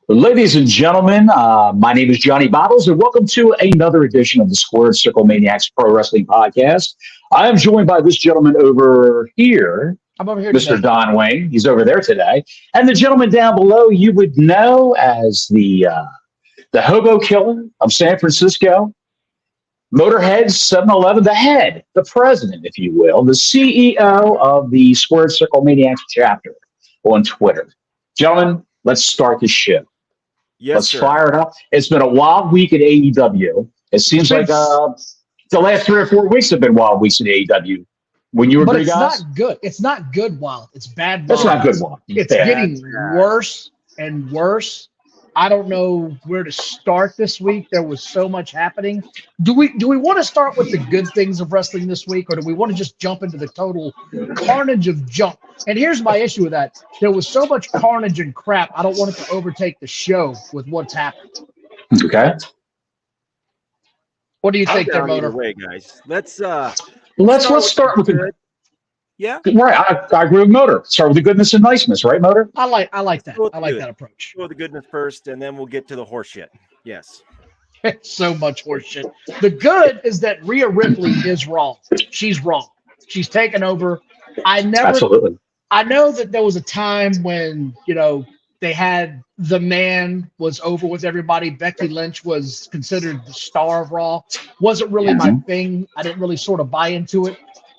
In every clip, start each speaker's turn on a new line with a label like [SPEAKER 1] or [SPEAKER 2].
[SPEAKER 1] Ladies and gentlemen, my name is Johnny Bottles, and welcome to another edition of the Squared Circle Maniacs Pro Wrestling Podcast. I am joined by this gentleman over here.
[SPEAKER 2] I'm over here
[SPEAKER 1] Mr.
[SPEAKER 2] today.
[SPEAKER 1] Don Wayne. He's over there today. And the gentleman down below you would know as the hobo killer of San Francisco, Motorhead 7-Eleven, the head, the president, if you will, the CEO of the Squared Circle Maniacs chapter on Twitter. Gentlemen, let's start the show.
[SPEAKER 3] Yes,
[SPEAKER 1] Let's
[SPEAKER 3] sir.
[SPEAKER 1] fire it up. It's been a wild week at AEW. It seems like the last 3 or 4 weeks have been wild weeks at AEW. When you agree,
[SPEAKER 2] But it's
[SPEAKER 1] guys?
[SPEAKER 2] not good. It's not good wild. It's bad wild.
[SPEAKER 1] That's not good wild.
[SPEAKER 2] It's
[SPEAKER 1] Bad.
[SPEAKER 2] getting worse and worse. I don't know where to start this week. There was so much happening. Do we want to start with the good things of wrestling this week, or do we want to just jump into the total carnage of junk? And here's my issue with that. There was so much carnage and crap. I don't want it to overtake the show with what's happened.
[SPEAKER 1] Okay.
[SPEAKER 2] What do you
[SPEAKER 3] I'm
[SPEAKER 2] think there,
[SPEAKER 3] down either
[SPEAKER 2] Motor?
[SPEAKER 3] way, guys. Let's
[SPEAKER 1] Let's start with the
[SPEAKER 3] good. Yeah.
[SPEAKER 1] right. I agree with Motor. Start with the goodness and niceness, right, Motor?
[SPEAKER 2] I like that.
[SPEAKER 3] Well,
[SPEAKER 2] I like
[SPEAKER 3] good.
[SPEAKER 2] that approach.
[SPEAKER 3] Go with the goodness first, and then we'll get to the horse shit. Yes.
[SPEAKER 2] So much horseshit. The good is that Rhea Ripley is wrong. She's wrong. She's taken over.
[SPEAKER 1] Absolutely.
[SPEAKER 2] I know that there was a time when, they had the man was over with everybody. Becky Lynch was considered the star of Raw. Wasn't really my thing. I didn't really sort of buy into it.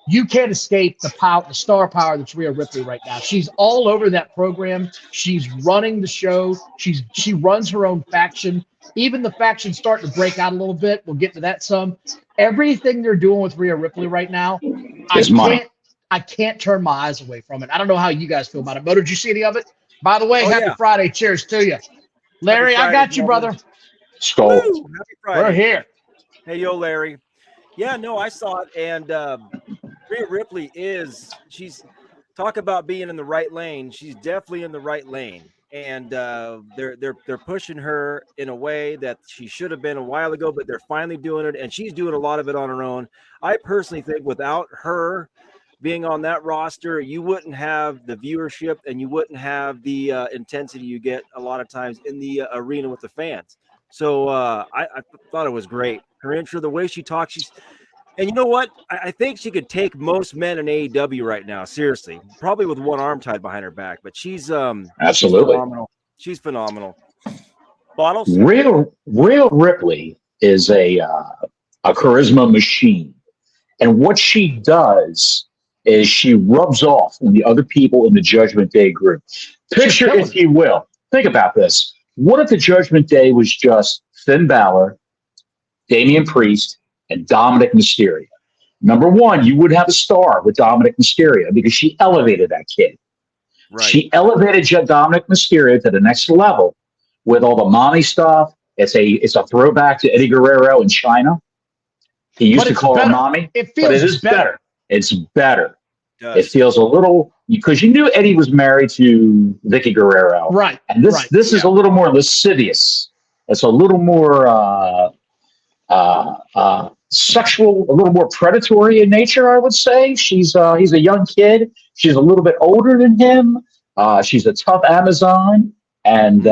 [SPEAKER 2] You can't escape the power, the star power that's Rhea Ripley right now. She's all over that program. She's running the show. She runs her own faction. Even the faction's starting to break out a little bit. We'll get to that some. Everything they're doing with Rhea Ripley right now, I can't turn my eyes away from it. I don't know how you guys feel about it. Motor, did you see any of it? By the way, happy Friday. Cheers to you. Larry,
[SPEAKER 3] Happy
[SPEAKER 2] I got
[SPEAKER 3] Friday,
[SPEAKER 2] you, brother.
[SPEAKER 1] Skull.
[SPEAKER 3] Woo! Happy Friday.
[SPEAKER 2] We're here.
[SPEAKER 3] Hey, yo, Larry. Yeah, no, I saw it, and Rhea Ripley she's talk about being in the right lane. She's definitely in the right lane, and they're pushing her in a way that she should have been a while ago, but they're finally doing it, and she's doing a lot of it on her own. I personally think without her being on that roster, you wouldn't have the viewership and you wouldn't have the intensity you get a lot of times in the arena with the fans. So I thought it was great. Her intro, the way she talks, and you know what? I think she could take most men in AEW right now, seriously, probably with one arm tied behind her back, but she's
[SPEAKER 1] Absolutely.
[SPEAKER 3] She's phenomenal. Bottles?
[SPEAKER 1] Rhea Ripley is a charisma machine. And what she does is she rubs off on the other people in the Judgment Day group. Picture, if you will, think about this. What if the Judgment Day was just Finn Balor, Damien Priest, and Dominic Mysterio? Number one, you would have a star with Dominic Mysterio because she elevated that kid.
[SPEAKER 3] Right.
[SPEAKER 1] She elevated Dominic Mysterio to the next level with all the mommy stuff. It's a throwback to Eddie Guerrero in China. He used to call her mommy.
[SPEAKER 2] It feels
[SPEAKER 1] but it is better. It's better.
[SPEAKER 3] Does.
[SPEAKER 1] It feels a little, because you knew Eddie was married to Vicky Guerrero.
[SPEAKER 2] Right.
[SPEAKER 1] And this is a little more lascivious. It's a little more sexual, a little more predatory in nature, I would say. He's a young kid. She's a little bit older than him. She's a tough Amazon. And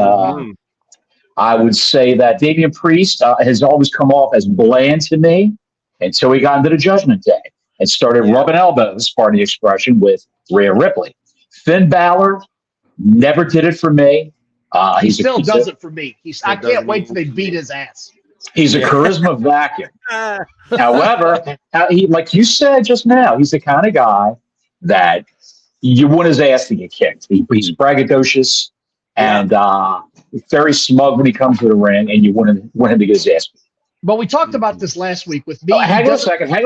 [SPEAKER 1] I would say that Damien Priest has always come off as bland to me until he got into the Judgment Day and started rubbing elbows, pardon the expression, with Rhea Ripley. Finn Balor never did it for me.
[SPEAKER 2] He still does it for me. I can't wait till they beat his ass.
[SPEAKER 1] He's a charisma vacuum. However, like you said just now, he's the kind of guy that you want his ass to get kicked. He's braggadocious and very smug when he comes to the ring, and you want him to get his ass beat.
[SPEAKER 2] But we talked about this last week with me.
[SPEAKER 1] Hang on a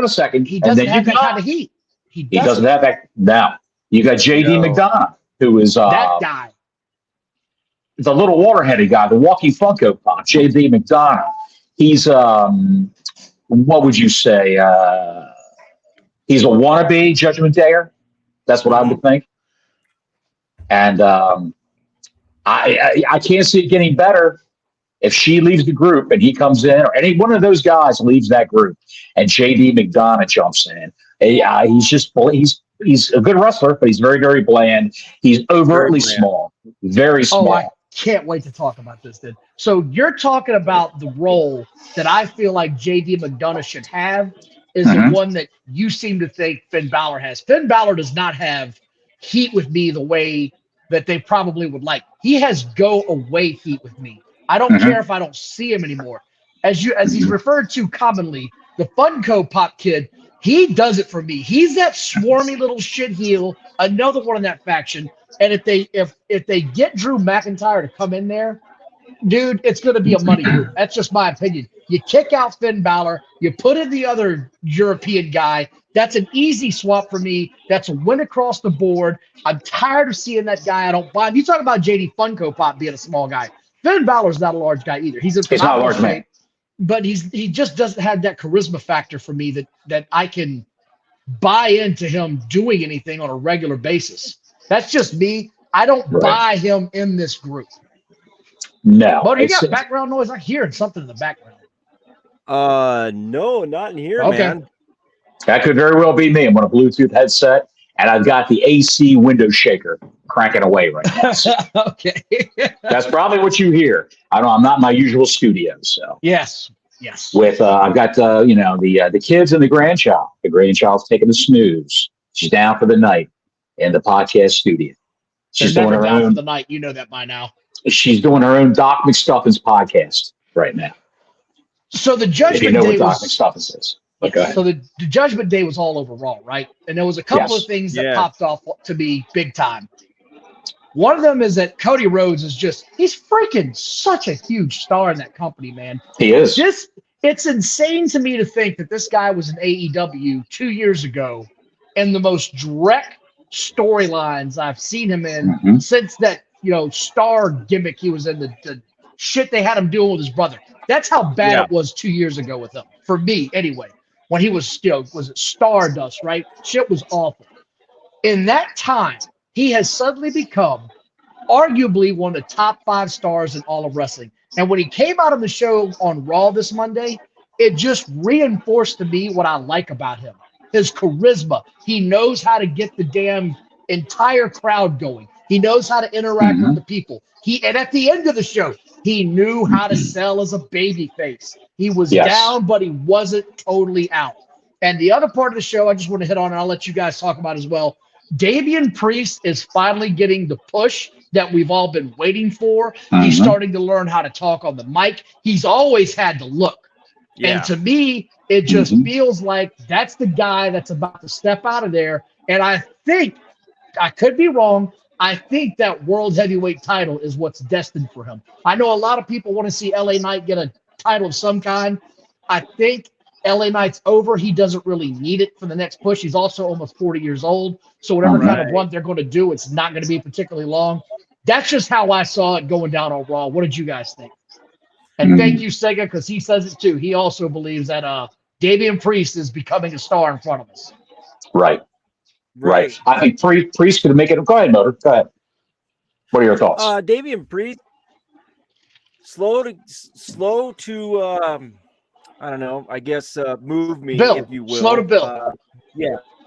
[SPEAKER 1] second.
[SPEAKER 2] He doesn't have that kind of heat.
[SPEAKER 1] He doesn't have that. Now, you got J.D. McDonough, who is
[SPEAKER 2] that guy.
[SPEAKER 1] The little water-headed guy, the walking Funko Pop, J.D. McDonough. He's, what would you say? He's a wannabe Judgment Dayer. That's what I would think. And I can't see it getting better if she leaves the group and he comes in, or any one of those guys leaves that group, and J.D. McDonough jumps in. He's a good wrestler, but he's very, very bland. He's overtly small, very small.
[SPEAKER 2] can't wait to talk about this then. So you're talking about the role that I feel like JD McDonough should have is the one that you seem to think Finn Balor has. Finn Balor does not have heat with me the way that they probably would like. He has go away heat with me. I don't care if I don't see him anymore. As he's referred to commonly, the Funko Pop kid, he does it for me. He's that swarmy little shit heel, another one in that faction. And if they get Drew McIntyre to come in there, dude, it's going to be a money group. That's just my opinion. You kick out Finn Balor, you put in the other European guy. That's an easy swap for me. That's a win across the board. I'm tired of seeing that guy. I don't buy him. You talk about JD Funko Pop being a small guy. Finn Balor's not a large guy either. He's not a large man, but he just doesn't have that charisma factor for me that I can buy into him doing anything on a regular basis. That's just me. I don't buy him in this group.
[SPEAKER 1] No.
[SPEAKER 2] But you got background noise? I'm hearing something in the background.
[SPEAKER 3] No, not in here, man.
[SPEAKER 1] That could very well be me. I'm on a Bluetooth headset, and I've got the AC window shaker cranking away right now. So
[SPEAKER 2] okay.
[SPEAKER 1] That's probably what you hear. I'm not in my usual studio, so.
[SPEAKER 2] Yes.
[SPEAKER 1] With I've got the kids and the grandchild. The grandchild's taking a snooze. She's down for the night in the podcast studio. She's doing her own.
[SPEAKER 2] For the night, you know that by now.
[SPEAKER 1] She's doing her own Doc McStuffins podcast right now.
[SPEAKER 2] So the Judgment
[SPEAKER 1] if you know
[SPEAKER 2] Day
[SPEAKER 1] what Doc McStuffins is.
[SPEAKER 2] So the Judgment Day was all over Raw, right? And there was a couple of things that popped off to be big time. One of them is that Cody Rhodes he's freaking such a huge star in that company, man.
[SPEAKER 1] He is.
[SPEAKER 2] It's insane to me to think that this guy was in AEW 2 years ago and the most direct storylines I've seen him in since that, star gimmick he was in, the shit they had him doing with his brother. That's how bad it was 2 years ago with him. For me, anyway. When he was, was it Stardust, right? Shit was awful. In that time, he has suddenly become arguably one of the top 5 stars in all of wrestling. And when he came out of the show on Raw this Monday, it just reinforced to me what I like about him. His charisma. He knows how to get the damn entire crowd going. He knows how to interact with the people. And at the end of the show, he knew how to sell as a baby face. He was down, but he wasn't totally out. And the other part of the show I just want to hit on, and I'll let you guys talk about as well. Damien Priest is finally getting the push that we've all been waiting for. He's starting to learn how to talk on the mic. He's always had the look. Yeah. And to me, it just feels like that's the guy that's about to step out of there. And I think, I could be wrong, I think that World Heavyweight title is what's destined for him. I know a lot of people want to see LA Knight get a title of some kind. I think LA Knight's over. He doesn't really need it for the next push. He's also almost 40 years old. So whatever kind of run they're going to do, it's not going to be particularly long. That's just how I saw it going down on Raw. What did you guys think? And thank you, Sega, because he says it too. He also believes that Damien Priest is becoming a star in front of us.
[SPEAKER 1] Right. I think Priest could make it. Go ahead, Motor. Go ahead. What are your thoughts?
[SPEAKER 3] Damien Priest, slow to I don't know. I guess move me, if you will.
[SPEAKER 2] Slow to build.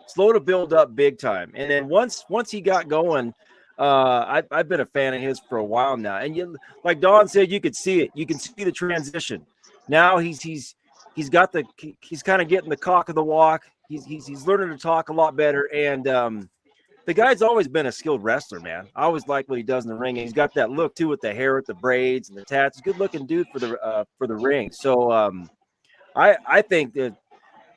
[SPEAKER 3] Slow to build up big time. And then once he got going, I've been a fan of his for a while now. And like Don said, you could see it. You can see the transition. Now he's kind of getting the cock of the walk. He's learning to talk a lot better, and the guy's always been a skilled wrestler, man. I always like what he does in the ring, and he's got that look too with the hair, with the braids and the tats. Good looking dude for the ring. So I think that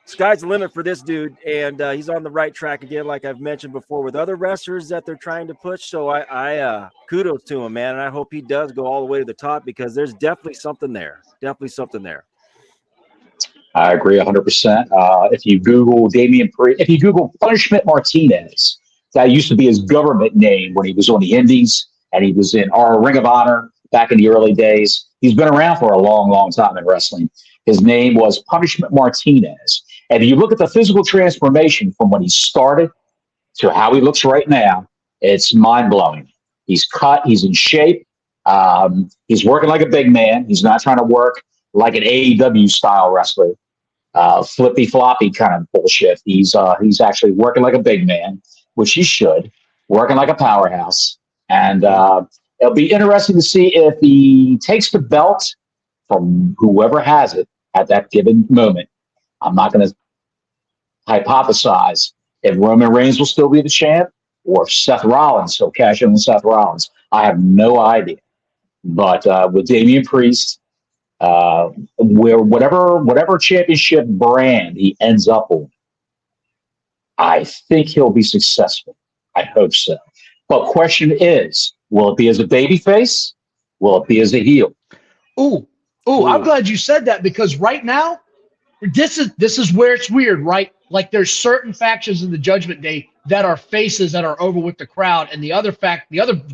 [SPEAKER 3] sky's the limit for this dude, and he's on the right track again, like I've mentioned before with other wrestlers that they're trying to push. So I kudos to him, man, and I hope he does go all the way to the top because there's definitely something there.
[SPEAKER 1] I agree 100%. If you Google Damien Priest, if you Google Punishment Martinez, that used to be his government name when he was on the Indies and he was in our Ring of Honor back in the early days. He's been around for a long, long time in wrestling. His name was Punishment Martinez. And if you look at the physical transformation from when he started to how he looks right now, it's mind-blowing. He's cut. He's in shape. He's working like a big man. He's not trying to work like an AEW style wrestler. Flippy floppy kind of bullshit. He's actually working like a big man, which he should, working like a powerhouse. And It'll be interesting to see if he takes the belt from whoever has it at that given moment. I'm not going to hypothesize if Roman Reigns will still be the champ or if Seth Rollins will cash in with Seth Rollins. I have no idea. But with Damien Priest, where whatever championship brand he ends up on, I think he'll be successful. I hope so. But question is, will it be as a babyface? Will it be as a heel?
[SPEAKER 2] Ooh, I'm glad you said that, because right now, this is where it's weird, right? Like there's certain factions in the Judgment Day that are faces that are over with the crowd, and the other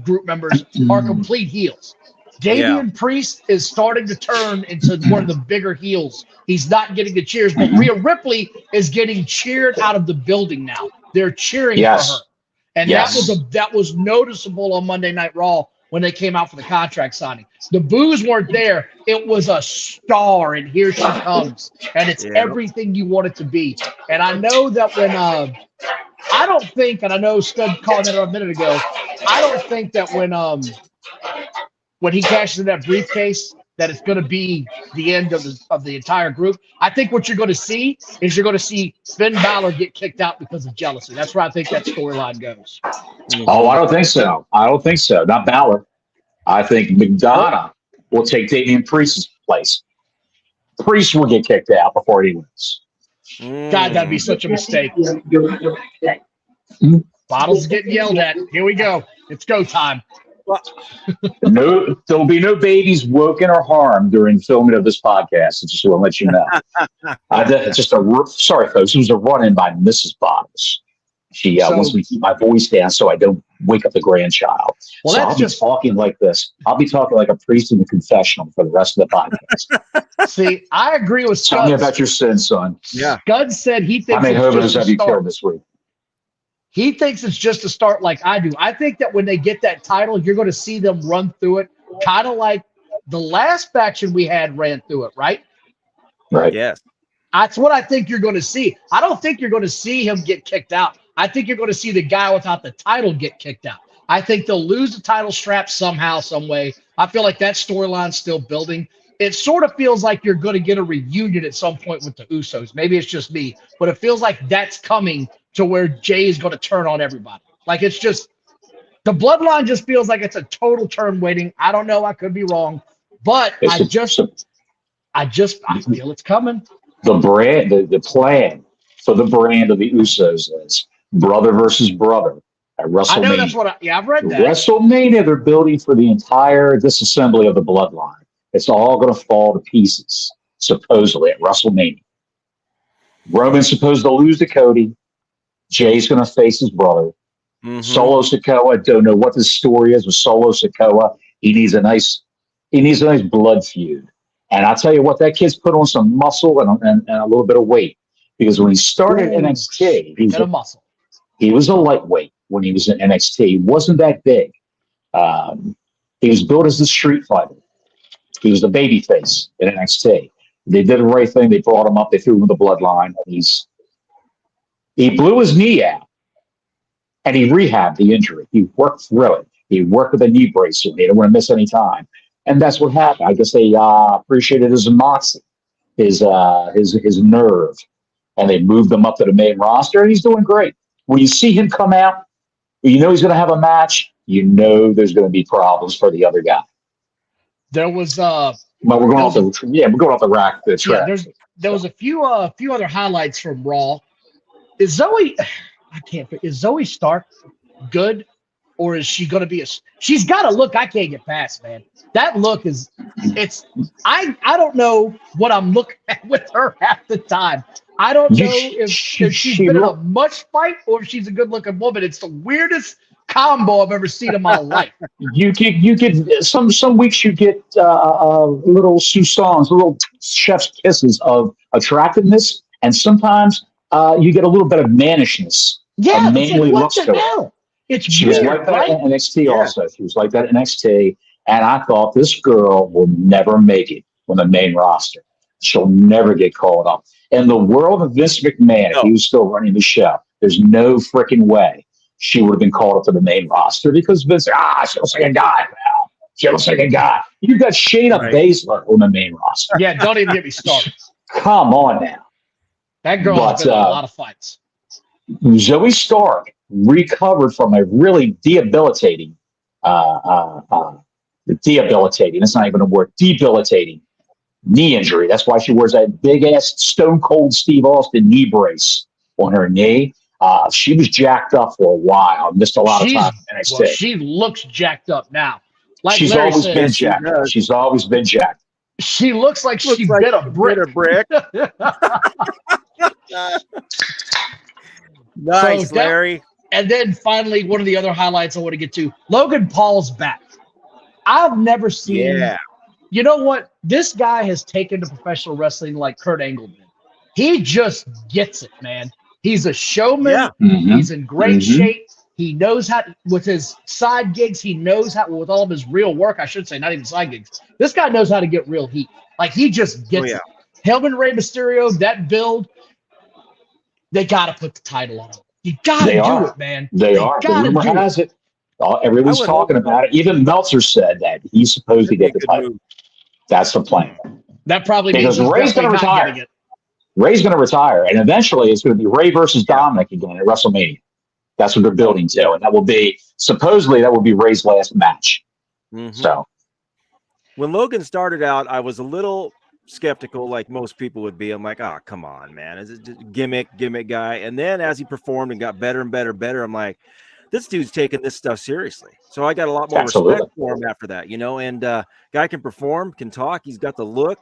[SPEAKER 2] group members are complete heels. Damien Priest is starting to turn into one of the bigger heels. He's not getting the cheers, but Rhea Ripley is getting cheered out of the building now. They're cheering for her. And that was noticeable on Monday Night Raw when they came out for the contract signing. The boos weren't there. It was a star, and here she comes. And it's everything you want it to be. And I know that when I don't think, and I know Scud called it a minute ago, I don't think that when he cashes in that briefcase, that it's going to be the end of the entire group. I think what you're going to see is Finn Balor get kicked out because of jealousy. That's where I think that storyline goes.
[SPEAKER 1] Oh, I don't think so. Not Balor. I think McDonough will take Damien Priest's place. Priest will get kicked out before he wins.
[SPEAKER 2] God, that'd be such a mistake. Bottles getting yelled at. Here we go. It's go time.
[SPEAKER 1] No, there will be no babies woken or harmed during filming of this podcast. I just want to let you know. Sorry, folks. It was a run-in by Mrs. Bottles. She wants me to keep my voice down so I don't wake up the grandchild.
[SPEAKER 2] Well,
[SPEAKER 1] so I'll be talking like this. I'll be talking like a priest in the confessional for the rest of the podcast.
[SPEAKER 2] See, I agree with Scud.
[SPEAKER 1] Tell me about your sin, son.
[SPEAKER 2] Yeah. Scud said he thinks
[SPEAKER 1] I may have you killed this week.
[SPEAKER 2] He thinks it's just a start like I do. I think that when they get that title, you're going to see them run through it, kind of like the last faction we had ran through it, right?
[SPEAKER 1] Right.
[SPEAKER 3] Yes.
[SPEAKER 2] That's what I think you're going to see. I don't think you're going to see him get kicked out. I think you're going to see the guy without the title get kicked out. I think they'll lose the title strap somehow, some way. I feel like that storyline's still building. It sort of feels like you're going to get a reunion at some point with the Usos. Maybe it's just me, but it feels like that's coming to where Jay is going to turn on everybody. Like it's just the bloodline just feels like it's a total turn waiting. I don't know. I could be wrong, but I feel it's coming.
[SPEAKER 1] The plan for the brand of the Usos is brother versus brother at WrestleMania.
[SPEAKER 2] I know that's what I've read that.
[SPEAKER 1] WrestleMania, they're building for the entire disassembly of the bloodline. It's all going to fall to pieces, supposedly, at WrestleMania. Roman's supposed to lose to Cody. Jay's going to face his brother. Solo Sikoa, don't know what the story is with Solo Sikoa. He needs a nice blood feud. And I'll tell you what, that kid's put on some muscle and a little bit of weight. Because when he started NXT, he was a lightweight when he was in NXT. He wasn't that big. He was built as a street fighter. He was the baby face in NXT. They did the right thing. They brought him up. They threw him in the bloodline. He blew his knee out, and he rehabbed the injury. He worked through it. He worked with a knee brace. He didn't want to miss any time. And that's what happened. I guess they appreciated his moxie, his nerve, and they moved him up to the main roster, and he's doing great. When you see him come out, you know he's going to have a match. You know there's going to be problems for the other guy.
[SPEAKER 2] There was
[SPEAKER 1] but we're going off the rack.
[SPEAKER 2] Yeah, there was a few other highlights from Raw. Is Zoe Stark good, or is she going to be she's got a look I can't get past, man. That look I don't know what I'm looking at with her half the time. I don't know if she's been in a much fight or if she's a good looking woman. It's the weirdest combo I've ever seen in my life.
[SPEAKER 1] You get some weeks you get little soupçons, little chef's kisses of attractiveness, and sometimes you get a little bit of mannishness.
[SPEAKER 2] Yeah,
[SPEAKER 1] a manly look to her.
[SPEAKER 2] She
[SPEAKER 1] was like that in NXT also. She was like that in NXT, and I thought this girl will never make it on the main roster. She'll never get called up. In the world of Vince McMahon, if he was still running the show, there's no freaking way she would have been called up to the main roster because Vince, she looks like a guy, She looks like a guy. You got Shayna Baszler on the main roster.
[SPEAKER 2] Yeah, don't even get me started.
[SPEAKER 1] Come on now.
[SPEAKER 2] That girl has been in a lot of fights.
[SPEAKER 1] Zoe Stark recovered from a really debilitating, it's not even a word, debilitating knee injury. That's why she wears that big-ass Stone Cold Steve Austin knee brace on her knee. She was jacked up for a while. Missed a lot of time in NXT.
[SPEAKER 2] Well, she looks jacked up now. Like
[SPEAKER 1] she's
[SPEAKER 2] Larry
[SPEAKER 1] always
[SPEAKER 2] said,
[SPEAKER 1] been jacked. She's always been jacked.
[SPEAKER 2] She looks like she bit a brick.
[SPEAKER 3] Nice, so Larry.
[SPEAKER 2] And then finally, one of the other highlights I want to get to, Logan Paul's back. I've never seen.
[SPEAKER 3] Yeah.
[SPEAKER 2] You know what? This guy has taken to professional wrestling like Kurt Angle did. He just gets it, man. He's a showman.
[SPEAKER 3] Yeah.
[SPEAKER 1] Mm-hmm.
[SPEAKER 2] He's in great shape. He knows how, with his side gigs, he knows how, with all of his real work, I should say, not even side gigs. This guy knows how to get real heat. Like, he just gets it. Him and Rey Mysterio, that build, they got to put the title on him. You got to do it, man.
[SPEAKER 1] They are. The rumor has it. Everyone's talking about it. Even Meltzer said that he's supposed to get the title. That's the plan.
[SPEAKER 2] That probably
[SPEAKER 1] means Rey's going to retire. Rey's going to retire, and eventually it's going to be Rey versus Dominic again at WrestleMania. That's what they're building to, and that will be supposedly Rey's last match. Mm-hmm. So,
[SPEAKER 3] when Logan started out, I was a little skeptical, like most people would be. I'm like, oh, come on, man, is it just gimmick guy? And then as he performed and got better and better, I'm like, this dude's taking this stuff seriously. So I got a lot more respect for him after that, and guy can perform, can talk, he's got the look,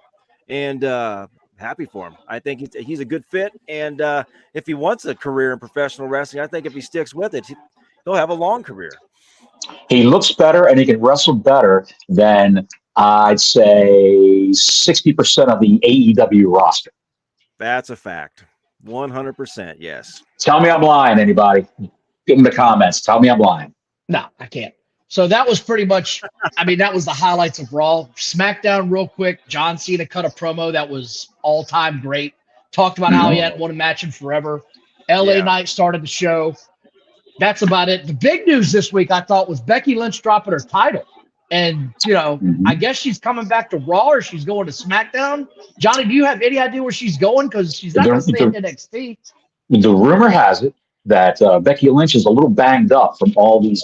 [SPEAKER 3] and happy for him. I think he's a good fit, and if he wants a career in professional wrestling, I think if he sticks with it, he'll have a long career.
[SPEAKER 1] He looks better, and he can wrestle better than I'd say 60% of the AEW roster.
[SPEAKER 3] That's a fact. 100%. Yes.
[SPEAKER 1] Tell me I'm lying, anybody. Get in the comments. Tell me I'm lying.
[SPEAKER 2] No, I can't. So that was pretty much, that was the highlights of Raw. SmackDown real quick. John Cena cut a promo that was all-time great. Talked about how he hadn't won a match in forever. LA Knight started the show. That's about it. The big news this week, I thought, was Becky Lynch dropping her title. And, I guess she's coming back to Raw or she's going to SmackDown. Johnny, do you have any idea where she's going? Because she's not going to stay in NXT.
[SPEAKER 1] The rumor has it that Becky Lynch is a little banged up from all this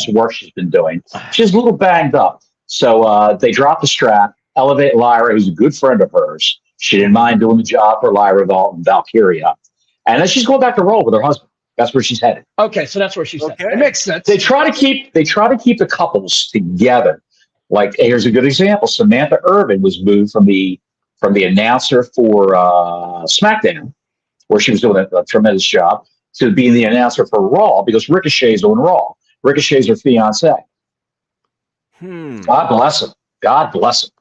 [SPEAKER 1] work she's been doing. She's a little banged up. So they dropped the strap, elevate Lyra, who's a good friend of hers. She didn't mind doing the job for Lyra and Valkyria. And then she's going back to Raw with her husband. That's where she's headed.
[SPEAKER 2] Okay, so that's where she's headed. It makes sense.
[SPEAKER 1] They try to keep the couples together. Like, here's a good example. Samantha Irvin was moved from the announcer for SmackDown, where she was doing a tremendous job, to being the announcer for Raw because Ricochet's on Raw. Ricochet's her fiance. God bless him. God bless him.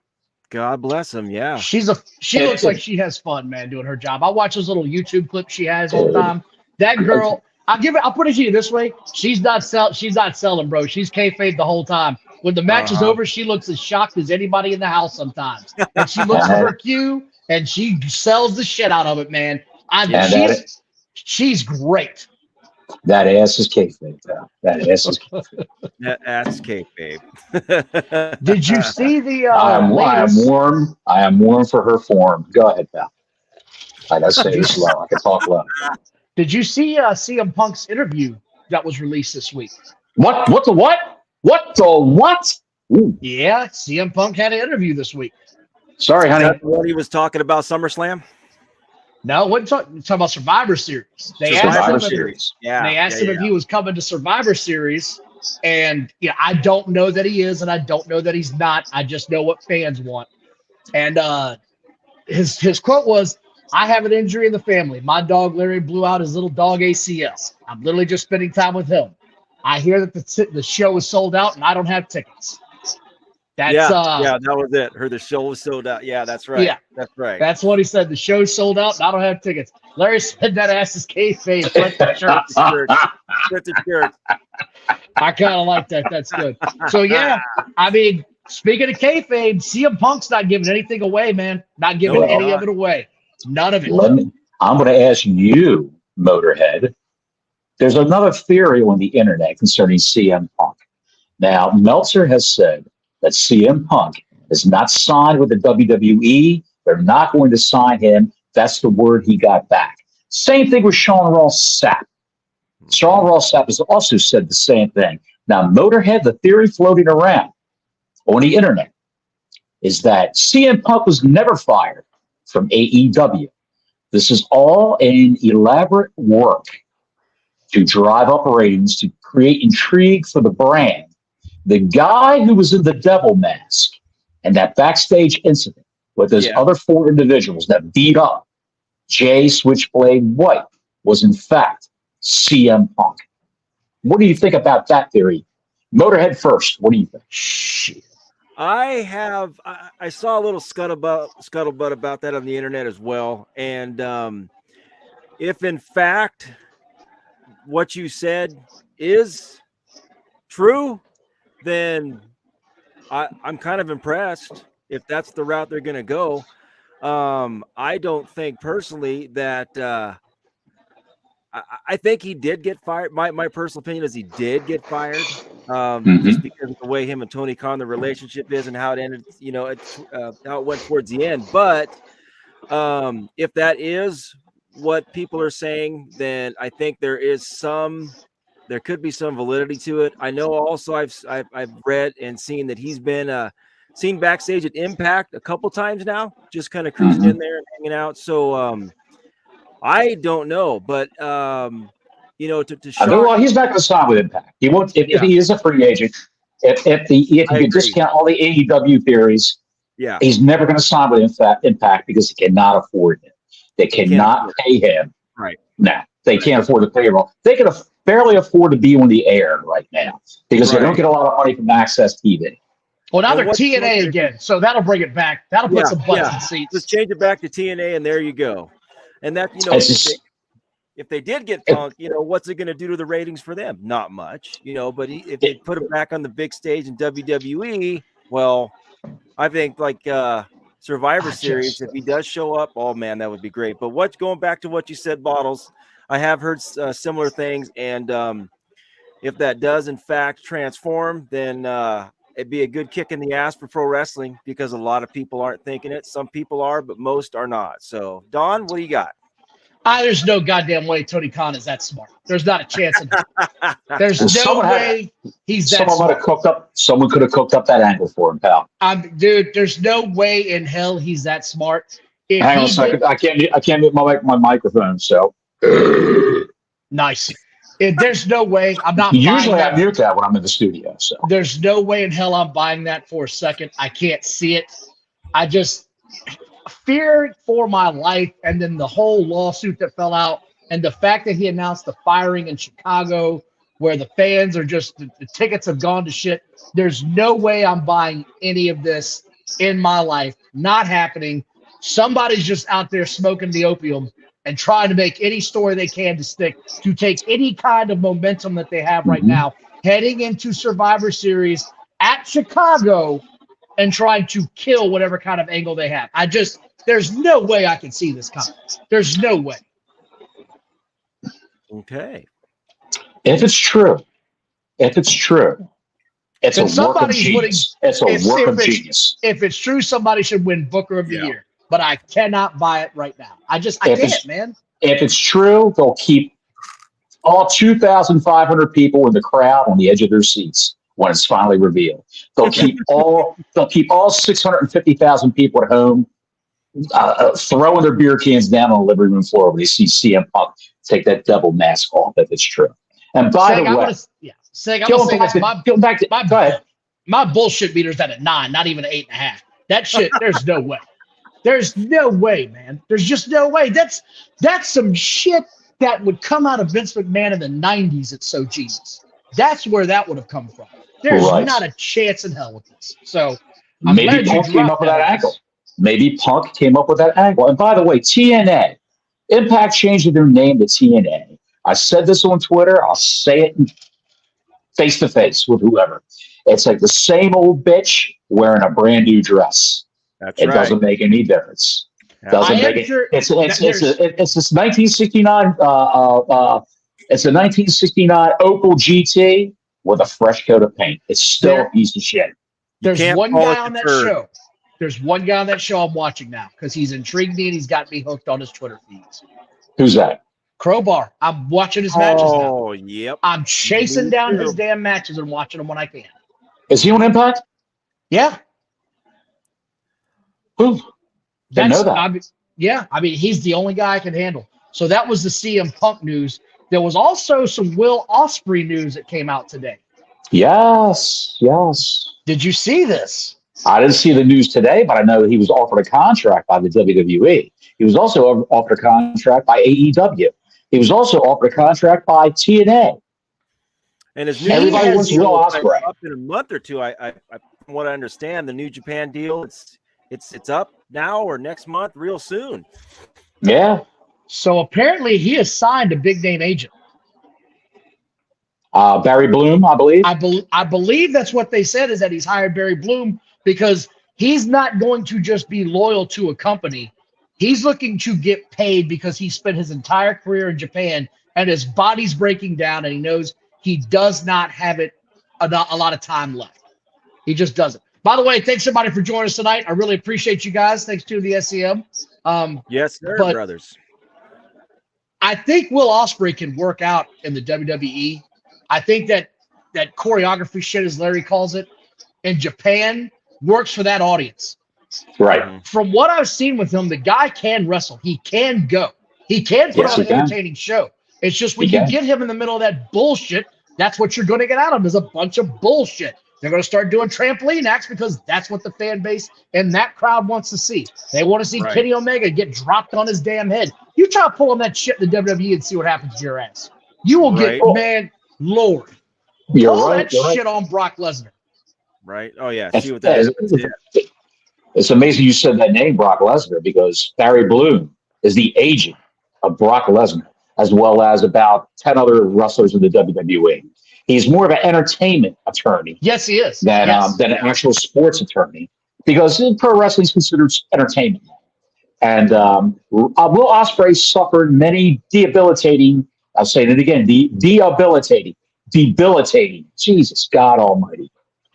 [SPEAKER 3] God bless him. Yeah.
[SPEAKER 2] She looks like she has fun, man, doing her job. I watch those little YouTube clips she has all the time. That girl, I'll put it to you this way. She's not selling, bro. She's kayfabe the whole time. When the match is over, she looks as shocked as anybody in the house sometimes. And she looks at her cue and she sells the shit out of it, man. She's great.
[SPEAKER 1] That ass is kayfabe, pal. That ass is kayfabe.
[SPEAKER 3] That ass is kayfabe.
[SPEAKER 2] Did you see the
[SPEAKER 1] I am warm. I am warm for her form. Go ahead, pal. I gotta say this slow. I can talk low.
[SPEAKER 2] Did you see CM Punk's interview that was released this week?
[SPEAKER 1] What? What the what? What the what? Ooh.
[SPEAKER 2] Yeah, CM Punk had an interview this week.
[SPEAKER 1] Sorry, honey.
[SPEAKER 3] Is that what he was talking about SummerSlam?
[SPEAKER 2] No, wasn't talking about Survivor Series. They asked him if he was coming to Survivor Series, and I don't know that he is, and I don't know that he's not. I just know what fans want. And his quote was, "I have an injury in the family. My dog Larry blew out his little dog ACL. I'm literally just spending time with him. I hear that the show is sold out, and I don't have tickets." That's
[SPEAKER 3] that was it. Heard the show was sold out. Yeah, that's right.
[SPEAKER 2] Yeah,
[SPEAKER 3] that's right.
[SPEAKER 2] That's what he said. The show's sold out, and I don't have tickets. Larry said that ass is kayfabe. Flip the shirt. I kind of like that. That's good. So yeah, speaking of kayfabe, CM Punk's not giving anything away, man. Not giving any of it away. None of it.
[SPEAKER 1] I'm going to ask you, Motorhead. There's another theory on the internet concerning CM Punk. Now, Meltzer has said that CM Punk is not signed with the WWE. They're not going to sign him. That's the word he got back. Same thing with Sean Ross Sapp. Sean Ross Sapp has also said the same thing. Now, Motorhead, the theory floating around on the internet is that CM Punk was never fired from AEW. This is all an elaborate work to drive up ratings, to create intrigue for the brand. The guy who was in the devil mask and that backstage incident with those other 4 individuals that beat up Jay Switchblade White was in fact CM Punk. What do you think about that theory? Motorhead first. What do you think?
[SPEAKER 2] Shit.
[SPEAKER 3] I saw a little scuttlebutt about that on the internet as well. And if in fact what you said is true, then I'm kind of impressed if that's the route they're going to go. I don't think personally that I think he did get fired. My personal opinion is he did get fired, just because of the way him and Tony Khan, the relationship is, and how it ended. How it went towards the end. But if that is what people are saying, then I think there could be some validity to it. I know also I've read and seen that he's been seen backstage at Impact a couple times now, just kind of cruising in there and hanging out. So I don't know, but to shock,
[SPEAKER 1] well, he's not going to sign with Impact. He won't if he is a free agent. If you can discount all the AEW theories, he's never going to sign with Impact because he cannot afford it. They cannot pay him.
[SPEAKER 3] Right.
[SPEAKER 1] No, they can't afford the payroll. They can barely afford to be on the air right now because they don't get a lot of money from Access TV.
[SPEAKER 2] Well, now they're TNA again, so that'll bring it back. That'll put some butts in seats.
[SPEAKER 3] Just change it back to TNA, and there you go. And that, if they did get Punk, what's it going to do to the ratings for them? Not much, but if they put him back on the big stage in WWE, well, I think like Survivor Series, if he does show up, oh man, that would be great. But going back to what you said, Bottles, I have heard similar things. And if that does in fact transform, then it'd be a good kick in the ass for pro wrestling because a lot of people aren't thinking it. Some people are, but most are not. So, Don, what do you got?
[SPEAKER 2] There's no goddamn way Tony Khan is that smart. There's not a chance in hell. There's no way he's that smart.
[SPEAKER 1] Someone could have cooked up that angle for him, pal.
[SPEAKER 2] Dude, there's no way in hell he's that smart.
[SPEAKER 1] Hang on a second. I can't mute my microphone, so.
[SPEAKER 2] Nice. There's no way. I'm not
[SPEAKER 1] usually I mute that when I'm in the studio. So
[SPEAKER 2] there's no way in hell I'm buying that for a second. I can't see it. I just fear for my life, and then the whole lawsuit that fell out, and the fact that he announced the firing in Chicago, where the fans are just the tickets have gone to shit. There's no way I'm buying any of this in my life. Not happening. Somebody's just out there smoking the opium and trying to make any story they can to stick, to take any kind of momentum that they have right now, heading into Survivor Series at Chicago and trying to kill whatever kind of angle they have. There's no way I can see this coming. There's no way.
[SPEAKER 3] Okay.
[SPEAKER 1] If it's true, it's a work of genius. It's a work of genius.
[SPEAKER 2] If it's true, somebody should win Booker of the Year. But I cannot buy it right now. I can't, man.
[SPEAKER 1] If it's true, they'll keep all 2,500 people in the crowd on the edge of their seats when it's finally revealed. They'll keep all 650,000 people at home throwing their beer cans down on the living room floor when they see CM Punk take that devil mask off. If it's true. And by the way,
[SPEAKER 2] my bullshit meter's at a 9, not even an 8.5. That shit, there's no way. There's no way, man. There's just no way. That's some shit that would come out of Vince McMahon in the 90s. It's so genius. That's where that would have come from. There's not a chance in hell with this. So
[SPEAKER 1] maybe Punk came up with that angle. Maybe Punk came up with that angle. And by the way, TNA, Impact changed their name to TNA. I said this on Twitter. I'll say it face to face with whoever. It's like the same old bitch wearing a brand new dress. It doesn't make any difference. Doesn't make it. It's this 1969. It's a 1969 Opel GT with a fresh coat of paint. It's still a piece of shit.
[SPEAKER 2] There's one guy on that show. There's one guy on that show I'm watching now because he's intrigued me and he's got me hooked on his Twitter feeds.
[SPEAKER 1] Who's that?
[SPEAKER 2] Crowbar. I'm watching his matches now.
[SPEAKER 3] Oh, yep.
[SPEAKER 2] I'm chasing down his damn matches and watching them when I can.
[SPEAKER 1] Is he on Impact?
[SPEAKER 2] Yeah.
[SPEAKER 1] Who? Didn't know that.
[SPEAKER 2] I mean, he's the only guy I can handle. So that was the CM Punk news. There was also some Will Ospreay news that came out today.
[SPEAKER 1] Yes.
[SPEAKER 2] Did you see this?
[SPEAKER 1] I didn't see the news today, but I know he was offered a contract by the WWE. He was also offered a contract by AEW. He was also offered a contract by TNA.
[SPEAKER 3] And his
[SPEAKER 1] everybody wants Will Ospreay
[SPEAKER 3] up in a month or two. I from what I understand, the New Japan deal it's up now or next month, real soon.
[SPEAKER 1] Yeah.
[SPEAKER 2] So apparently he has signed a big name agent.
[SPEAKER 1] Barry Bloom, I believe.
[SPEAKER 2] I believe that's what they said, is that he's hired Barry Bloom because he's not going to just be loyal to a company. He's looking to get paid because he spent his entire career in Japan and his body's breaking down and he knows he does not have a lot of time left. He just doesn't. By the way, thanks everybody for joining us tonight. I really appreciate you guys. Thanks to the SEM.
[SPEAKER 3] Yes, sir, brothers.
[SPEAKER 2] I think Will Ospreay can work out in the WWE. I think that choreography shit, as Larry calls it, in Japan works for that audience.
[SPEAKER 1] Right.
[SPEAKER 2] From what I've seen with him, the guy can wrestle. He can go. He can put on an entertaining show. It's just when you get him in the middle of that bullshit, that's what you're going to get out of him, is a bunch of bullshit. They're going to start doing trampoline acts because that's what the fan base and that crowd wants to see. They want to see Kenny Omega get dropped on his damn head. You try pulling that shit in the WWE and see what happens to your ass. You will get, man, Lord. Pull that shit on Brock Lesnar.
[SPEAKER 3] Right. Oh, yeah. See what that is.
[SPEAKER 1] It's amazing you said that name, Brock Lesnar, because Barry Bloom is the agent of Brock Lesnar, as well as about 10 other wrestlers in the WWE. He's more of an entertainment attorney.
[SPEAKER 2] Yes, he is.
[SPEAKER 1] Than an actual sports attorney, because pro wrestling is considered entertainment. And Will Ospreay suffered many debilitating, I'll say it again, debilitating. Jesus, God Almighty.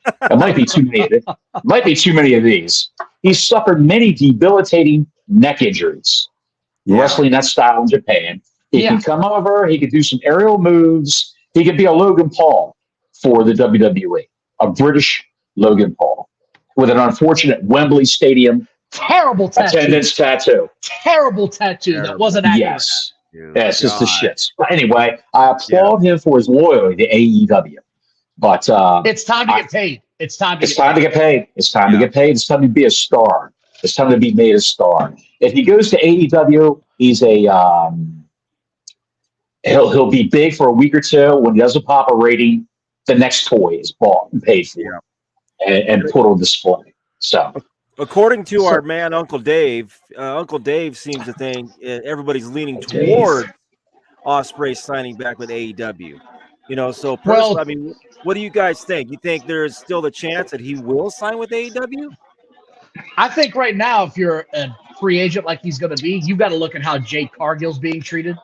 [SPEAKER 1] It might be too many of it. Might be too many of these. He suffered many debilitating neck injuries wrestling that style in Japan. He can come over. He could do some aerial moves. He could be a Logan Paul for the WWE, a British Logan Paul, with an unfortunate Wembley Stadium
[SPEAKER 2] terrible
[SPEAKER 1] attendance tattoo.
[SPEAKER 2] Terrible tattoo that wasn't accurate.
[SPEAKER 1] Yes. Yes, it's the shits. But anyway, I applaud him for his loyalty to AEW. But
[SPEAKER 2] it's time to get paid. It's time to get
[SPEAKER 1] paid. It's time to get paid. It's time to be a star. It's time to be made a star. If he goes to AEW, he's a he'll be big for a week or two. When he doesn't pop a rating, the next toy is bought and paid for and put on display. So,
[SPEAKER 3] according to our man Uncle Dave seems to think everybody's leaning toward Ospreay signing back with AEW. You know, so personally, I mean, what do you guys think? You think there's still the chance that he will sign with AEW?
[SPEAKER 2] I think right now, if you're a free agent like he's going to be, you've got to look at how Jade Cargill's being treated.